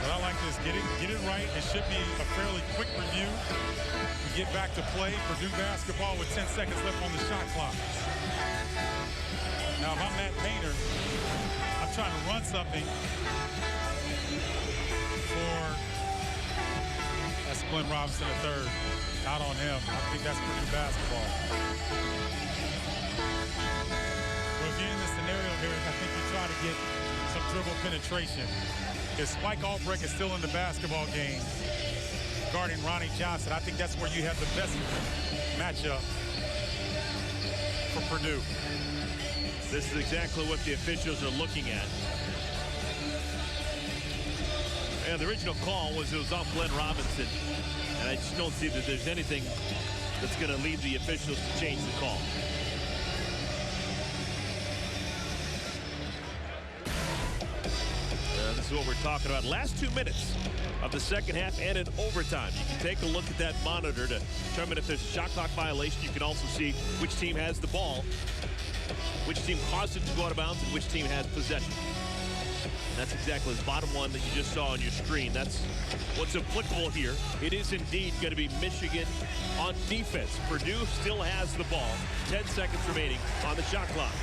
But I like this. Get it right. It should be a fairly quick review. We get back to play. Purdue basketball with 10 seconds left on the shot clock. Now, if I'm Matt Painter, I'm trying to run something for, that's Glenn Robinson III. Out on him. I think that's Purdue basketball. Well, if you're in this scenario here, I think you try to get some dribble penetration. If Spike Albrecht is still in the basketball game, guarding Ronnie Johnson, I think that's where you have the best matchup for Purdue. This is exactly what the officials are looking at. Yeah, the original call was it was off Glenn Robinson, and I just don't see that there's anything that's going to lead the officials to change the call. This is what we're talking about. Last 2 minutes of the second half and in overtime. You can take a look at that monitor to determine if there's a shot clock violation. You can also see which team has the ball, which team caused it to go out of bounds, and which team has possession. And that's exactly the bottom one that you just saw on your screen. That's what's applicable here. It is indeed going to be Michigan on defense. Purdue still has the ball. 10 seconds remaining on the shot clock.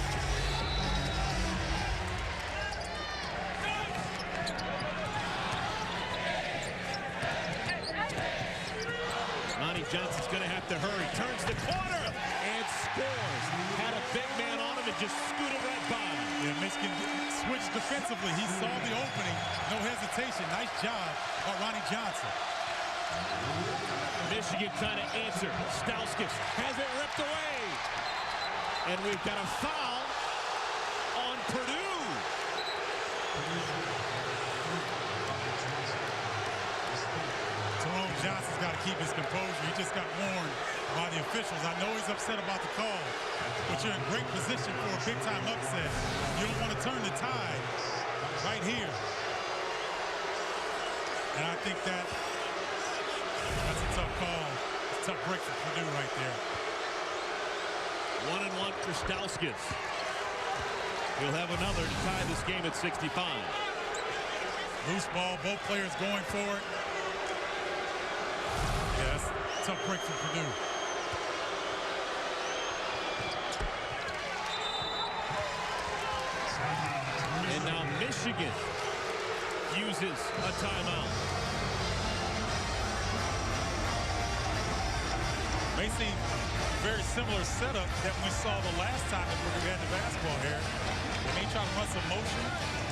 Ronnie Johnson's going to have to hurry. Turns the corner and scores. Had a big man on him and just scooted right by him. Yeah, Michigan switched defensively. He saw the opening. No hesitation. Nice job by Ronnie Johnson. Michigan trying to answer. Stauskas has it ripped away. And we've got a foul on Purdue. Tyrone Johnson keep his composure. He just got warned by the officials. I know he's upset about the call, but you're in great position for a big-time upset. You don't want to turn the tide right here. And I think that's a tough call. It's a tough break for Purdue right there. 1-1 for Stauskas. He'll have another to tie this game at 65. Loose ball, both players going for it. Yeah, that's a tough break for Purdue. And now Michigan uses a timeout. May seem very similar setup that we saw the last time that we had the basketball here. They may try to run some motion,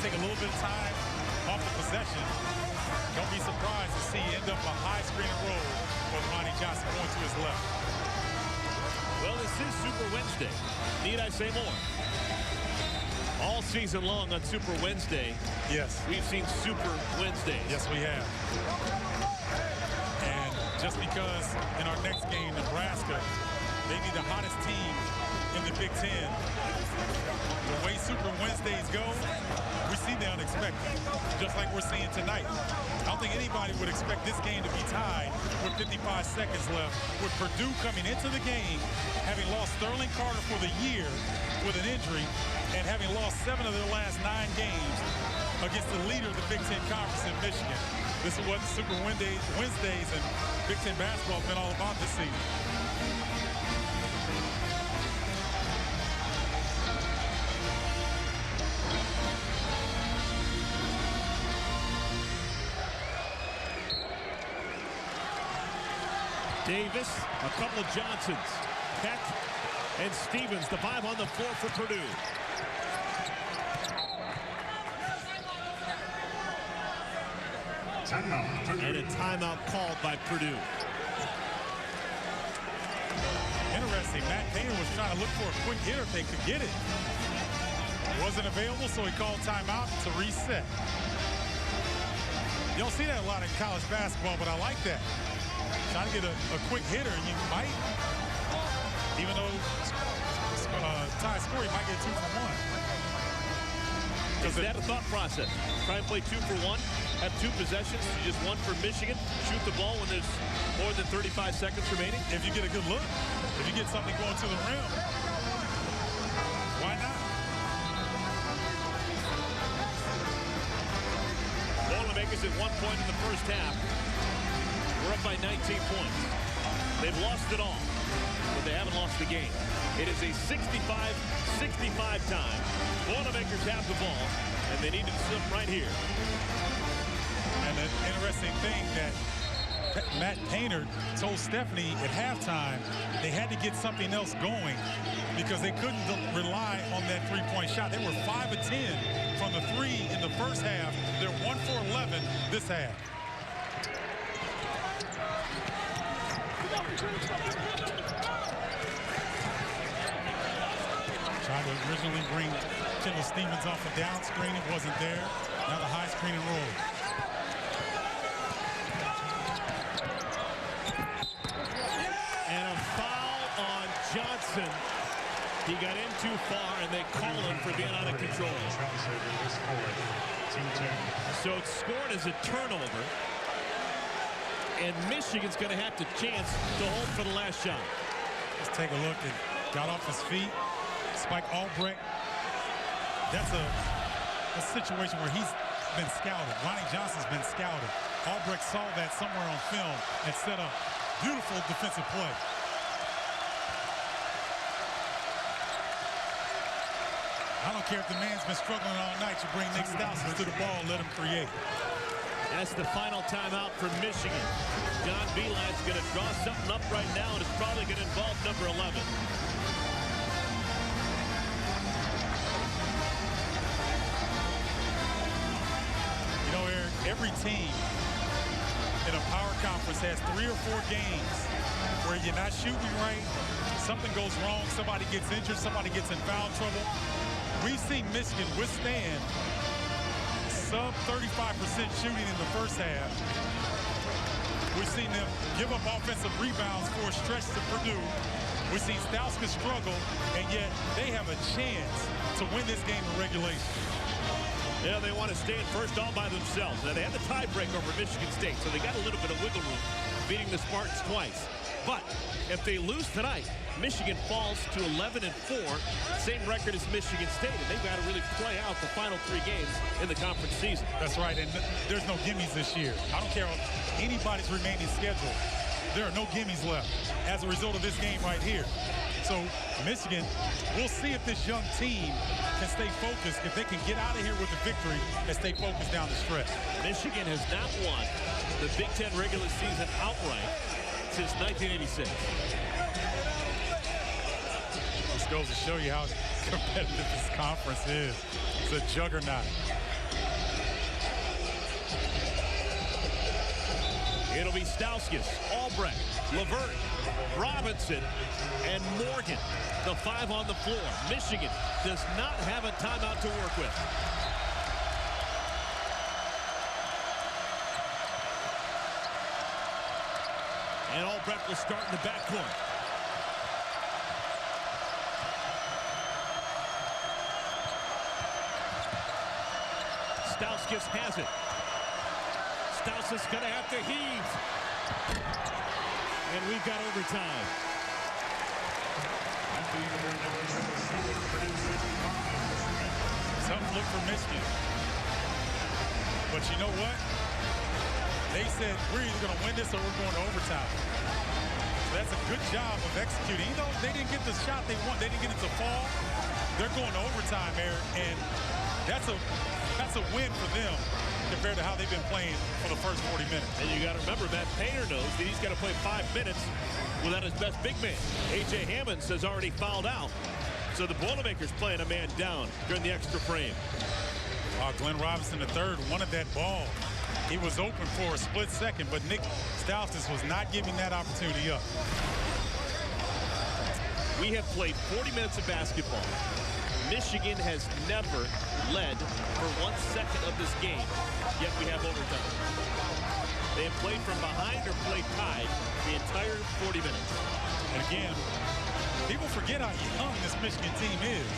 take a little bit of time off the possession. Don't be surprised to see end up a high screen and roll with Ronnie Johnson going to his left. Well, this is Super Wednesday. Need I say more? All season long on Super Wednesday, yes, we've seen Super Wednesdays. Yes, we have. And just because in our next game, Nebraska, they be the hottest team in the Big Ten. The way Super Wednesdays go, we see the unexpected, just like we're seeing tonight. I don't think anybody would expect this game to be tied with 55 seconds left, with Purdue coming into the game, having lost Sterling Carter for the year with an injury, and having lost 7 of their last 9 games against the leader of the Big Ten Conference in Michigan. This is what Super Wednesdays and Big Ten basketball have been all about this season. Davis, a couple of Johnsons, Peck, and Stevens, the 5 on the floor for Purdue. And a timeout called by Purdue. Interesting, Matt Painter was trying to look for a quick hitter if they could get it. It wasn't available, so he called timeout to reset. You don't see that a lot in college basketball, but I like that. Trying to get a quick hitter, and you might, even though tie score, you might get 2 for 1. Is that a thought process? Try and play 2 for 1, have 2 possessions, just 1 for Michigan, shoot the ball when there's more than 35 seconds remaining? If you get a good look, if you get something going to the rim, why not? Boilermakers at 1 point in the first half. We're up by 19 points. They've lost it all, but they haven't lost the game. It is a 65-65 time. Boilermakers have the ball, and they need to slip right here. And the interesting thing that Matt Painter told Stephanie at halftime, they had to get something else going because they couldn't rely on that three-point shot. They were 5 of 10 from the 3 in the first half. They're 1 for 11 this half. Tried to originally bring Kendall Stevens off a down screen. It wasn't there. Now the high screen and roll. And a foul on Johnson. He got in too far, and they call him for being out of control. So it's scored as a turnover. And Michigan's going to have to chance to hold for the last shot. Let's take a look at got off his feet. Spike Albrecht. That's a situation where he's been scouted. Ronnie Johnson's been scouted. Albrecht saw that somewhere on film and set up beautiful defensive play. I don't care if the man's been struggling all night. You bring Nick Stauskas to the ball, let him create. That's the final timeout for Michigan. John Beilein's going to draw something up right now, and it's probably going to involve number 11. You know, Eric, every team in a power conference has 3 or 4 games where you're not shooting right, something goes wrong, somebody gets injured, somebody gets in foul trouble. We've seen Michigan withstand sub 35% shooting in the first half We've seen them give up offensive rebounds for a stretch to Purdue. We've seen Stauskas struggle, and yet they have a chance to win this game in regulation. Yeah, they want to stay in first all by themselves. Now, they had the tiebreak over Michigan State, so they got a little bit of wiggle room, beating the Spartans twice. But if they lose tonight, Michigan falls to 11-4, same record as Michigan State, and they've got to really play out the final 3 games in the conference season. That's right, and there's no gimmies this year. I don't care anybody's remaining schedule. There are no gimmies left as a result of this game right here. So Michigan, we'll see if this young team can stay focused, if they can get out of here with a victory and stay focused down the stretch. Michigan has not won the Big Ten regular season outright since 1986. This goes to show you how competitive this conference is. It's a juggernaut. It'll be Stauskas, Albrecht, Levert, Robinson, and Morgan, the 5 on the floor. Michigan does not have a timeout to work with. And Albrecht will start in the backcourt. Stauskas has it. Stauskas going to have to heave. And we've got overtime. Tough look for Michigan. But you know what? They said, we're either going to win this or we're going to overtime. So that's a good job of executing. Even though they didn't get the shot they want, they didn't get it to fall, they're going to overtime, Eric, and that's a win for them compared to how they've been playing for the first 40 minutes. And you got to remember, Matt Painter knows that he's got to play 5 minutes without his best big man. A.J. Hammonds has already fouled out. So the Boilermakers playing a man down during the extra frame. Glenn Robinson III wanted that ball. He was open for a split second, but Nick Stauskas was not giving that opportunity up. We have played 40 minutes of basketball. Michigan has never led for 1 second of this game, yet we have overtime. They have played from behind or played tied the entire 40 minutes. And again, people forget how young this Michigan team is.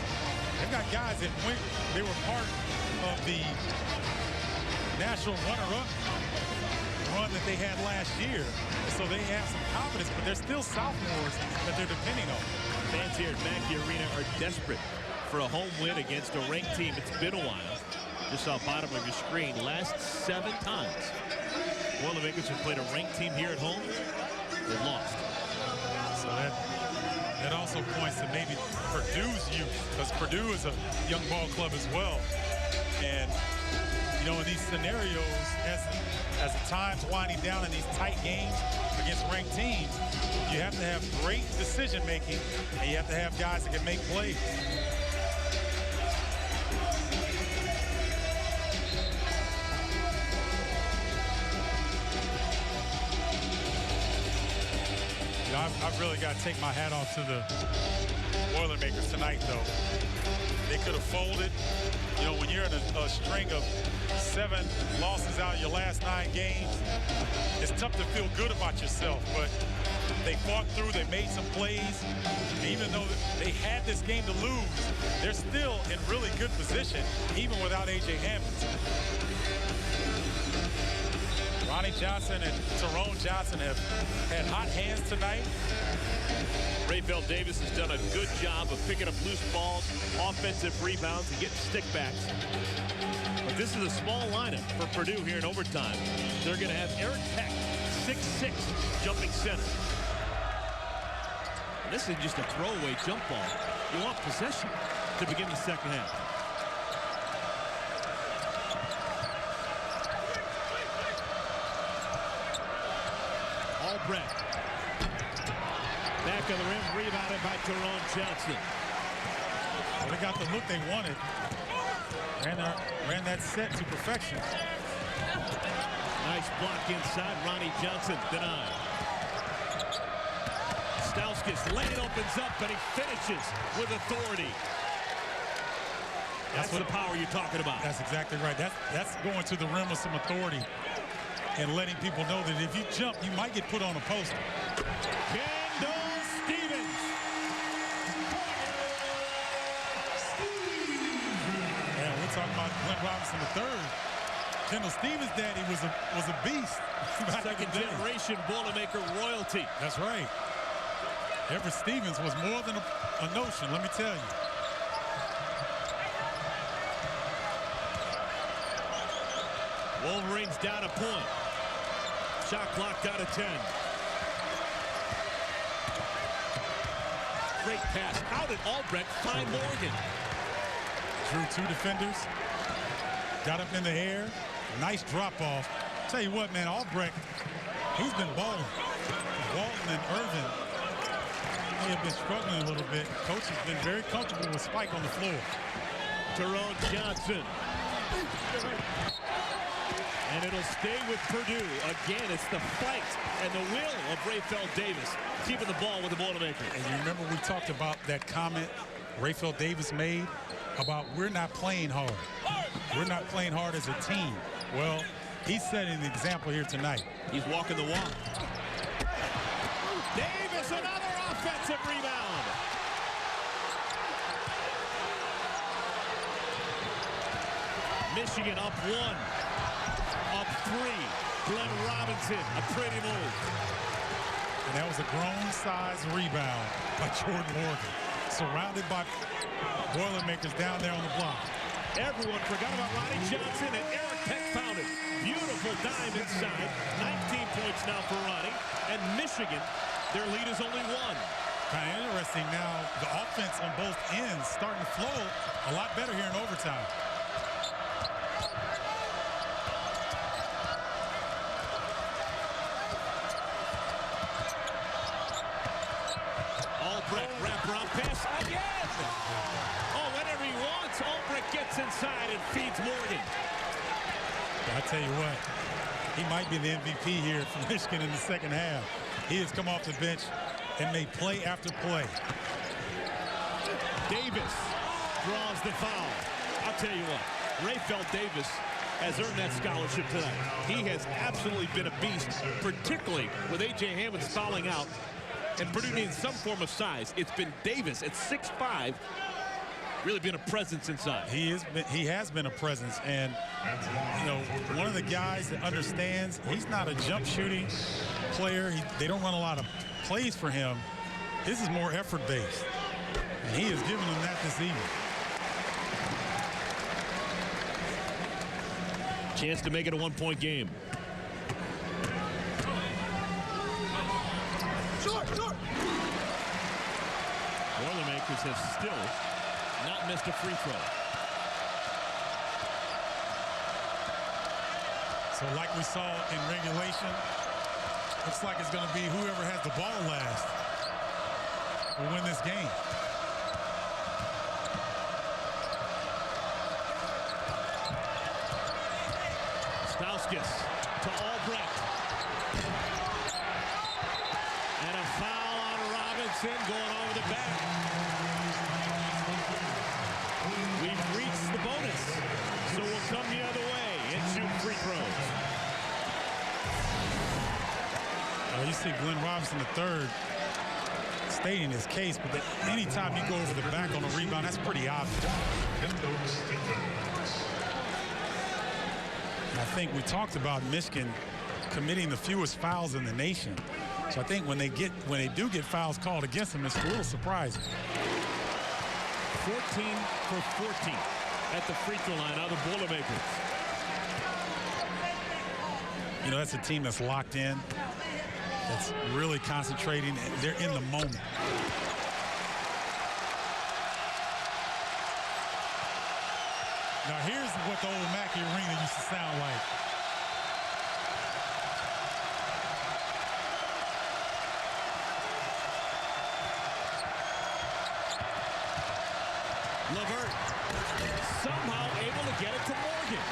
They've got guys that they were part of the national runner-up run that they had last year. So they have some confidence, but they're still sophomores that they're depending on. Fans here at Mackey Arena are desperate for a home win against a ranked team. It's been a while. Just off bottom of your screen, last 7 times Boilermakers have played a ranked team here at home. They've lost. So that also points to maybe Purdue's youth, because Purdue is a young ball club as well. And you know, in these scenarios, as the time's winding down in these tight games against ranked teams, you have to have great decision making, and you have to have guys that can make plays. You know, I've really got to take my hat off to the Boilermakers tonight, though. They could have folded. You know, when you're in a string of 7 losses out of your last 9 games, it's tough to feel good about yourself, but they fought through, they made some plays. Even though they had this game to lose, they're still in really good position, even without A.J. Hammonds. Ronnie Johnson and Tyrone Johnson have had hot hands tonight. Rayfeld Davis has done a good job of picking up loose balls, offensive rebounds, and getting stickbacks. But this is a small lineup for Purdue here in overtime. They're going to have Eric Peck, 6'6", jumping center. And this is just a throwaway jump ball. You want possession to begin the second half. Albrecht. Back of the rim, rebounded by Tyrone Johnson. Well, they got the look they wanted. Ran that set to perfection. Nice block inside. Ronnie Johnson denied. Stauskas lane opens up, but he finishes with authority. That's the power you're talking about. That's exactly right. That's going to the rim with some authority. and letting people know that if you jump, you might get put on a poster. Kendall Stevens. And we're talking about Glenn Robinson III. Kendall Stevens' daddy was a beast. Second generation Boilermaker royalty. That's right. Everett Stevens was more than a notion, let me tell you. Wolverines down a point. Shot clock down to 10. Great pass. How did Albrecht find Morgan? Drew two defenders. Got up in the air. Nice drop off. Tell you what, man, Albrecht, he's been balling. Walton and Irvin, they have been struggling a little bit. Coach has been very comfortable with Spike on the floor. Tyrone Johnson. And it'll stay with Purdue. Again, it's the fight and the will of Rayfeld Davis keeping the ball with the Boilermakers. And you remember we talked about that comment Rayfeld Davis made about we're not playing hard. We're not playing hard as a team. Well, he's setting the example here tonight. He's walking the walk. Davis, another offensive rebound. Michigan up 1. Up 3. Glenn Robinson, a pretty move. And that was a grown-size rebound by Jordan Morgan. Surrounded by Boilermakers down there on the block. Everyone forgot about Ronnie Johnson, and Eric Peck found it. Beautiful dime inside. 19 points now for Ronnie. And Michigan, their lead is only 1. Kind of interesting now. The offense on both ends starting to flow a lot better here in overtime. Albrecht, wraparound pass again. Oh, whenever he wants, Albrecht gets inside and feeds Morgan. I tell you what, he might be the MVP here for Michigan in the second half. He has come off the bench and made play after play. Davis draws the foul. I'll tell you what, Rayfeld Davis has earned that scholarship tonight. He has absolutely been a beast, particularly with A.J. Hammond fouling out. And Purdue needs some form of size. It's been Davis at 6'5", really been a presence inside. He has been a presence, and you know, one of the guys that understands he's not a jump shooting player. They don't run a lot of plays for him. This is more effort based, and he has given them that this evening. Chance to make it a 1-point game. Boilermakers have still not missed a free throw. So like we saw in regulation, looks like it's going to be whoever has the ball last will win this game. Stauskas to Albrecht. And a foul on Robinson going over the back. We've reached the bonus, so we'll come the other way and shoot free throws. You see Glenn Robinson III stating his case, but anytime you go over the back on a rebound, that's pretty obvious. I think we talked about Michigan committing the fewest fouls in the nation. So I think when they do get fouls called against them, it's a little surprising. 14 for 14 at the free throw line. Now the Boilermakers. You know, that's a team that's locked in, that's really concentrating. They're in the moment. Now here's what the old Mackey Arena used to sound like. LeVert somehow able to get it to Morgan.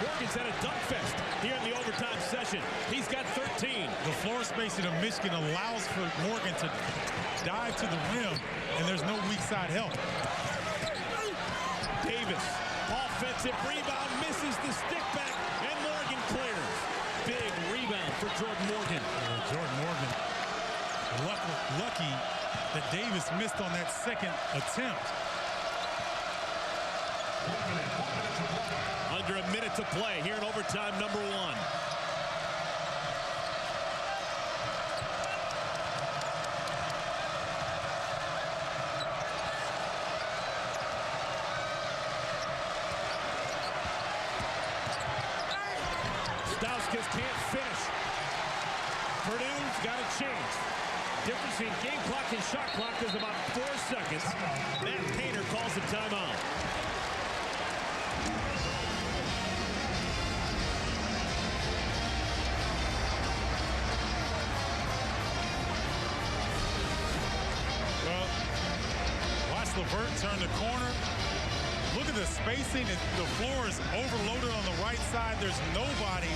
Morgan's at a dunk fest here in the overtime session. He's got 13. The floor spacing of Michigan allows for Morgan to dive to the rim, and there's no weak side help. Davis, offensive rebound, misses the stick back, and Morgan clears. Big Jordan Morgan. Jordan Morgan, lucky that Davis missed on that second attempt. Under a minute to play here in overtime number 1. Stauskas can't finish. Purdue's got a chance. Difference in game clock and shot clock is about 4 seconds. Matt Painter calls a timeout. Well, watch LeVert turn the corner. Look at the spacing. The floor is overloaded on the right side. There's nobody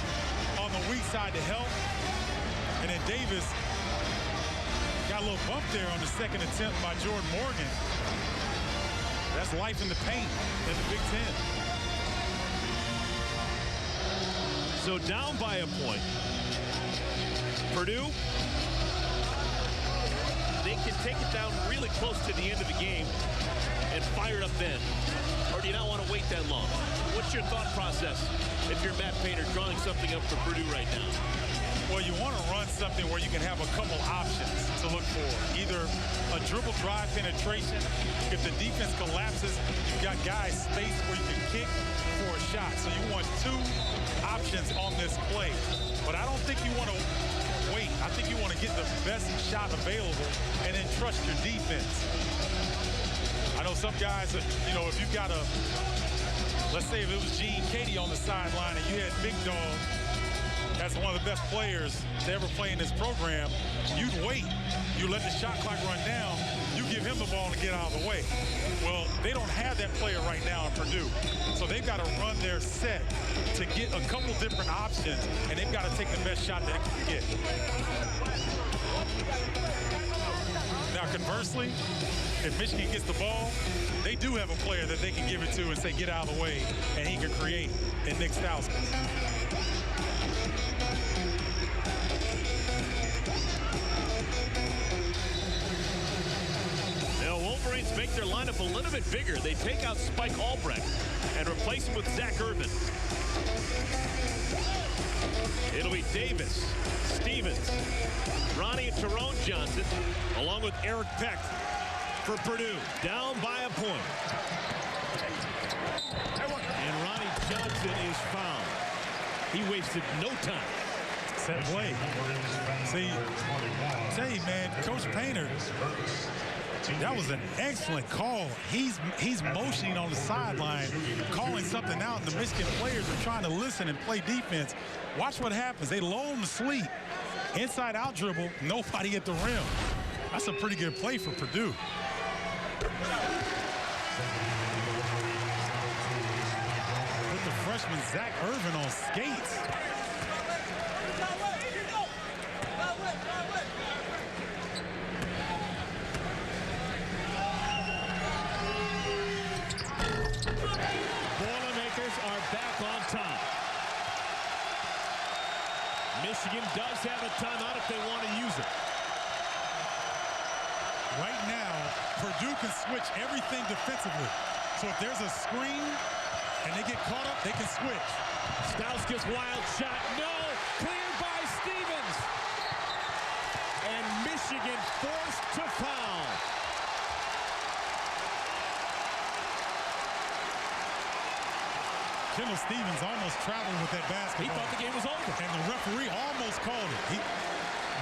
on the weak side to help. And then Davis got a little bump there on the second attempt by Jordan Morgan. That's life in the paint in the Big Ten. So down by a point. Purdue, they can take it down really close to the end of the game and fire it up then. Or do you not want to wait that long? What's your thought process if you're Matt Painter drawing something up for Purdue right now? Well, you want to run something where you can have a couple options to look for. Either a dribble drive penetration. If the defense collapses, you've got guys spaced where you can kick for a shot. So you want 2 options on this play. But I don't think you want to wait. I think you want to get the best shot available and then trust your defense. I know some guys, you know, if you've got let's say if it was Gene Katie on the sideline and you had Big Dog as one of the best players to ever play in this program, you'd wait. You let the shot clock run down. You give him the ball to get out of the way. Well, they don't have that player right now in Purdue. So they've got to run their set to get a couple different options, and they've got to take the best shot that they can get. Now, conversely, if Michigan gets the ball, they do have a player that they can give it to and say, get out of the way, and he can create in Nick Stauskas. Now, Wolverines make their lineup a little bit bigger. They take out Spike Albrecht and replace him with Zach Irvin. It'll be Davis, Stevens, Ronnie and Tyrone Johnson, along with Eric Peck for Purdue. Down by a point. And Ronnie Johnson is fouled. He wasted no time. Set play. See, I tell you, man, Coach Painter, that was an excellent call. He's motioning on the sideline, calling something out, and the Michigan players are trying to listen and play defense. Watch what happens. They lull him to sleep. Inside out dribble, nobody at the rim. That's a pretty good play for Purdue. Put the freshman Zach Irvin on skates. Boilermakers are back on top. Michigan does have a timeout if they want to use it. Right now, Purdue can switch everything defensively. So if there's a screen and they get caught up, they can switch. Stauskas wild shot. No! Cleared by Stevens. And Michigan forced to foul. Kendall Stevens almost traveled with that basketball. He thought the game was over. And the referee almost called it. He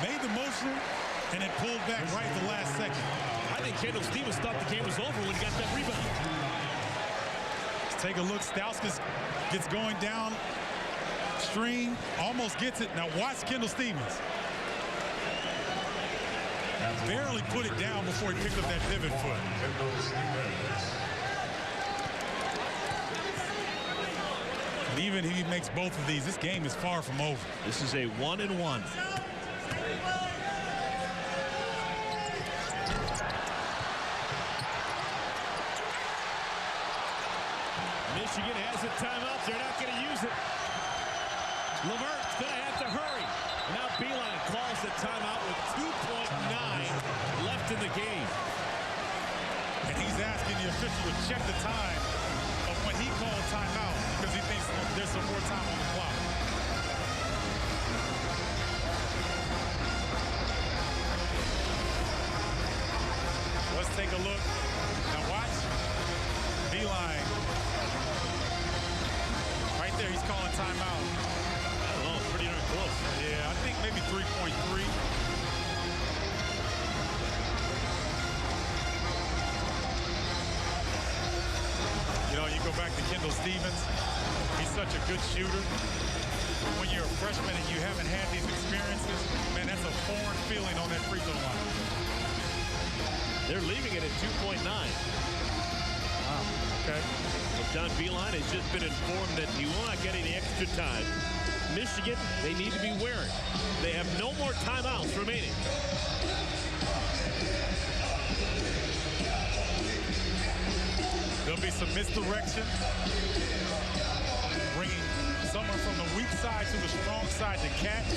made the motion and then pulled back right at the last second. I think Kendall Stevens thought the game was over when he got that rebound. Let's take a look. Stauskas gets going down stream, almost gets it. Now watch Kendall Stevens. Barely put it down before he picked up that pivot foot. And even if he makes both of these, this game is far from over. This is a 1-and-1. Michigan has a timeout. They're not going to use it. LeVert's going to have to hurry. Now Beeline calls the timeout with 2.9 left in the game. And he's asking the official to check the time of when he called timeout because he thinks there's some more time on the clock. Let's take a look. Now watch. Beeline. Right there, he's calling timeout. I don't know, pretty darn close. Yeah, I think maybe 3.3. You know, you go back to Kendall Stevens. He's such a good shooter. When you're a freshman and you haven't had these experiences, man, that's a foreign feeling on that free throw line. They're leaving it at 2.9. Wow, okay. Well, John Beeline has just been informed that he will not get any extra time. Michigan, they need to be wary. They have no more timeouts remaining. There'll be some misdirection, bringing someone from the weak side to the strong side to catch,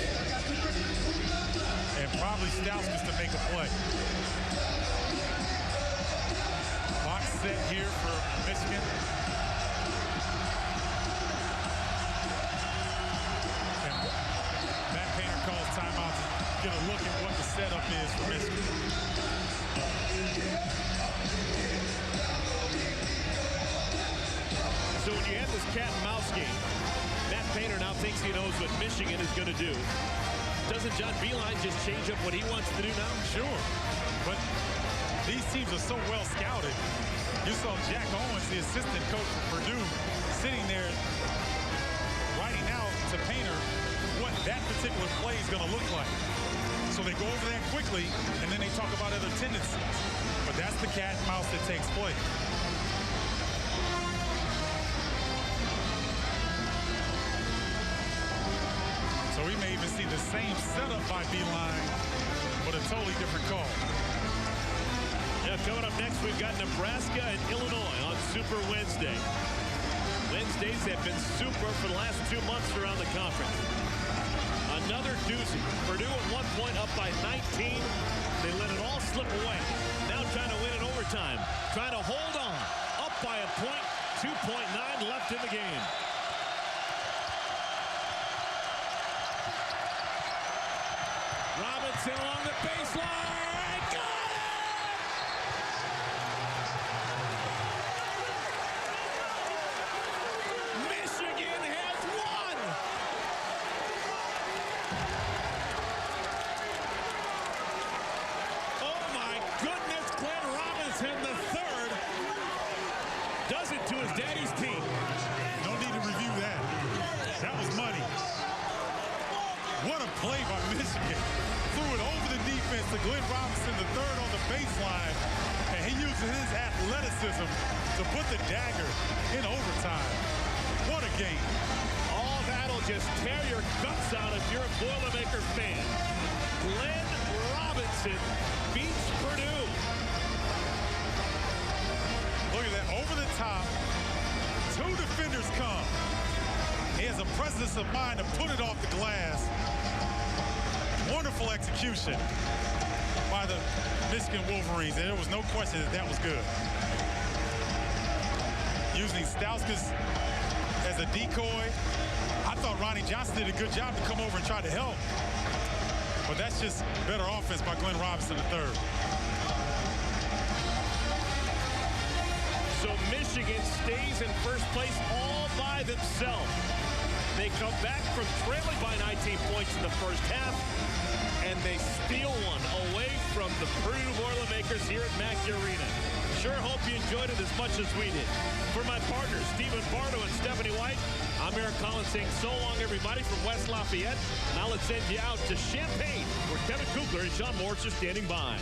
and probably Stauskas to make a play. Box set here for Michigan. And Matt Painter calls timeout to get a look at what the setup is for Michigan. So when you have this cat and mouse game, Matt Painter now thinks he knows what Michigan is going to do. Doesn't John Beeline just change up what he wants to do now? Sure, but these teams are so well scouted. You saw Jack Owens, the assistant coach for Purdue, sitting there writing out to Painter what that particular play is going to look like. So they go over that quickly, and then they talk about other tendencies. But that's the cat and mouse that takes place. So we may even see the same setup by Beeline, but a totally different call. Now coming up next, we've got Nebraska and Illinois on Super Wednesday. Wednesdays have been super for the last 2 months around the conference. Another doozy. Purdue at one point up by 19. They let it all slip away. Now trying to win in overtime. Trying to hold on. Up by a point. 2.9 left in the game. Robinson along the baseline. Got it! Michigan has won! Oh my goodness, Glenn Robinson III does it to his daddy's team. No need to review that. That was money. What a play by Michigan. Threw it over the defense to Glenn Robinson III on the baseline, and he uses his athleticism to put the dagger in overtime. What a game. All that'll just tear your guts out if you're a Boilermaker fan. Glenn Robinson beats Purdue. Look at that, over the top. Two defenders come. He has a presence of mind to put it off the glass. Wonderful execution by the Michigan Wolverines, and there was no question that that was good. Using Stauskas as a decoy. I thought Ronnie Johnson did a good job to come over and try to help. But that's just better offense by Glenn Robinson III. So Michigan stays in first place all by themselves. They come back from trailing by 19 points in the first half, and they steal one away from the Purdue Boilermakers here at Mackey Arena. Sure hope you enjoyed it as much as we did. For my partners, Stephen Bardo and Stephanie White, I'm Eric Collins saying so long, everybody, from West Lafayette. Now let's send you out to Champaign, where Kevin Kugler and Sean Morris are standing by.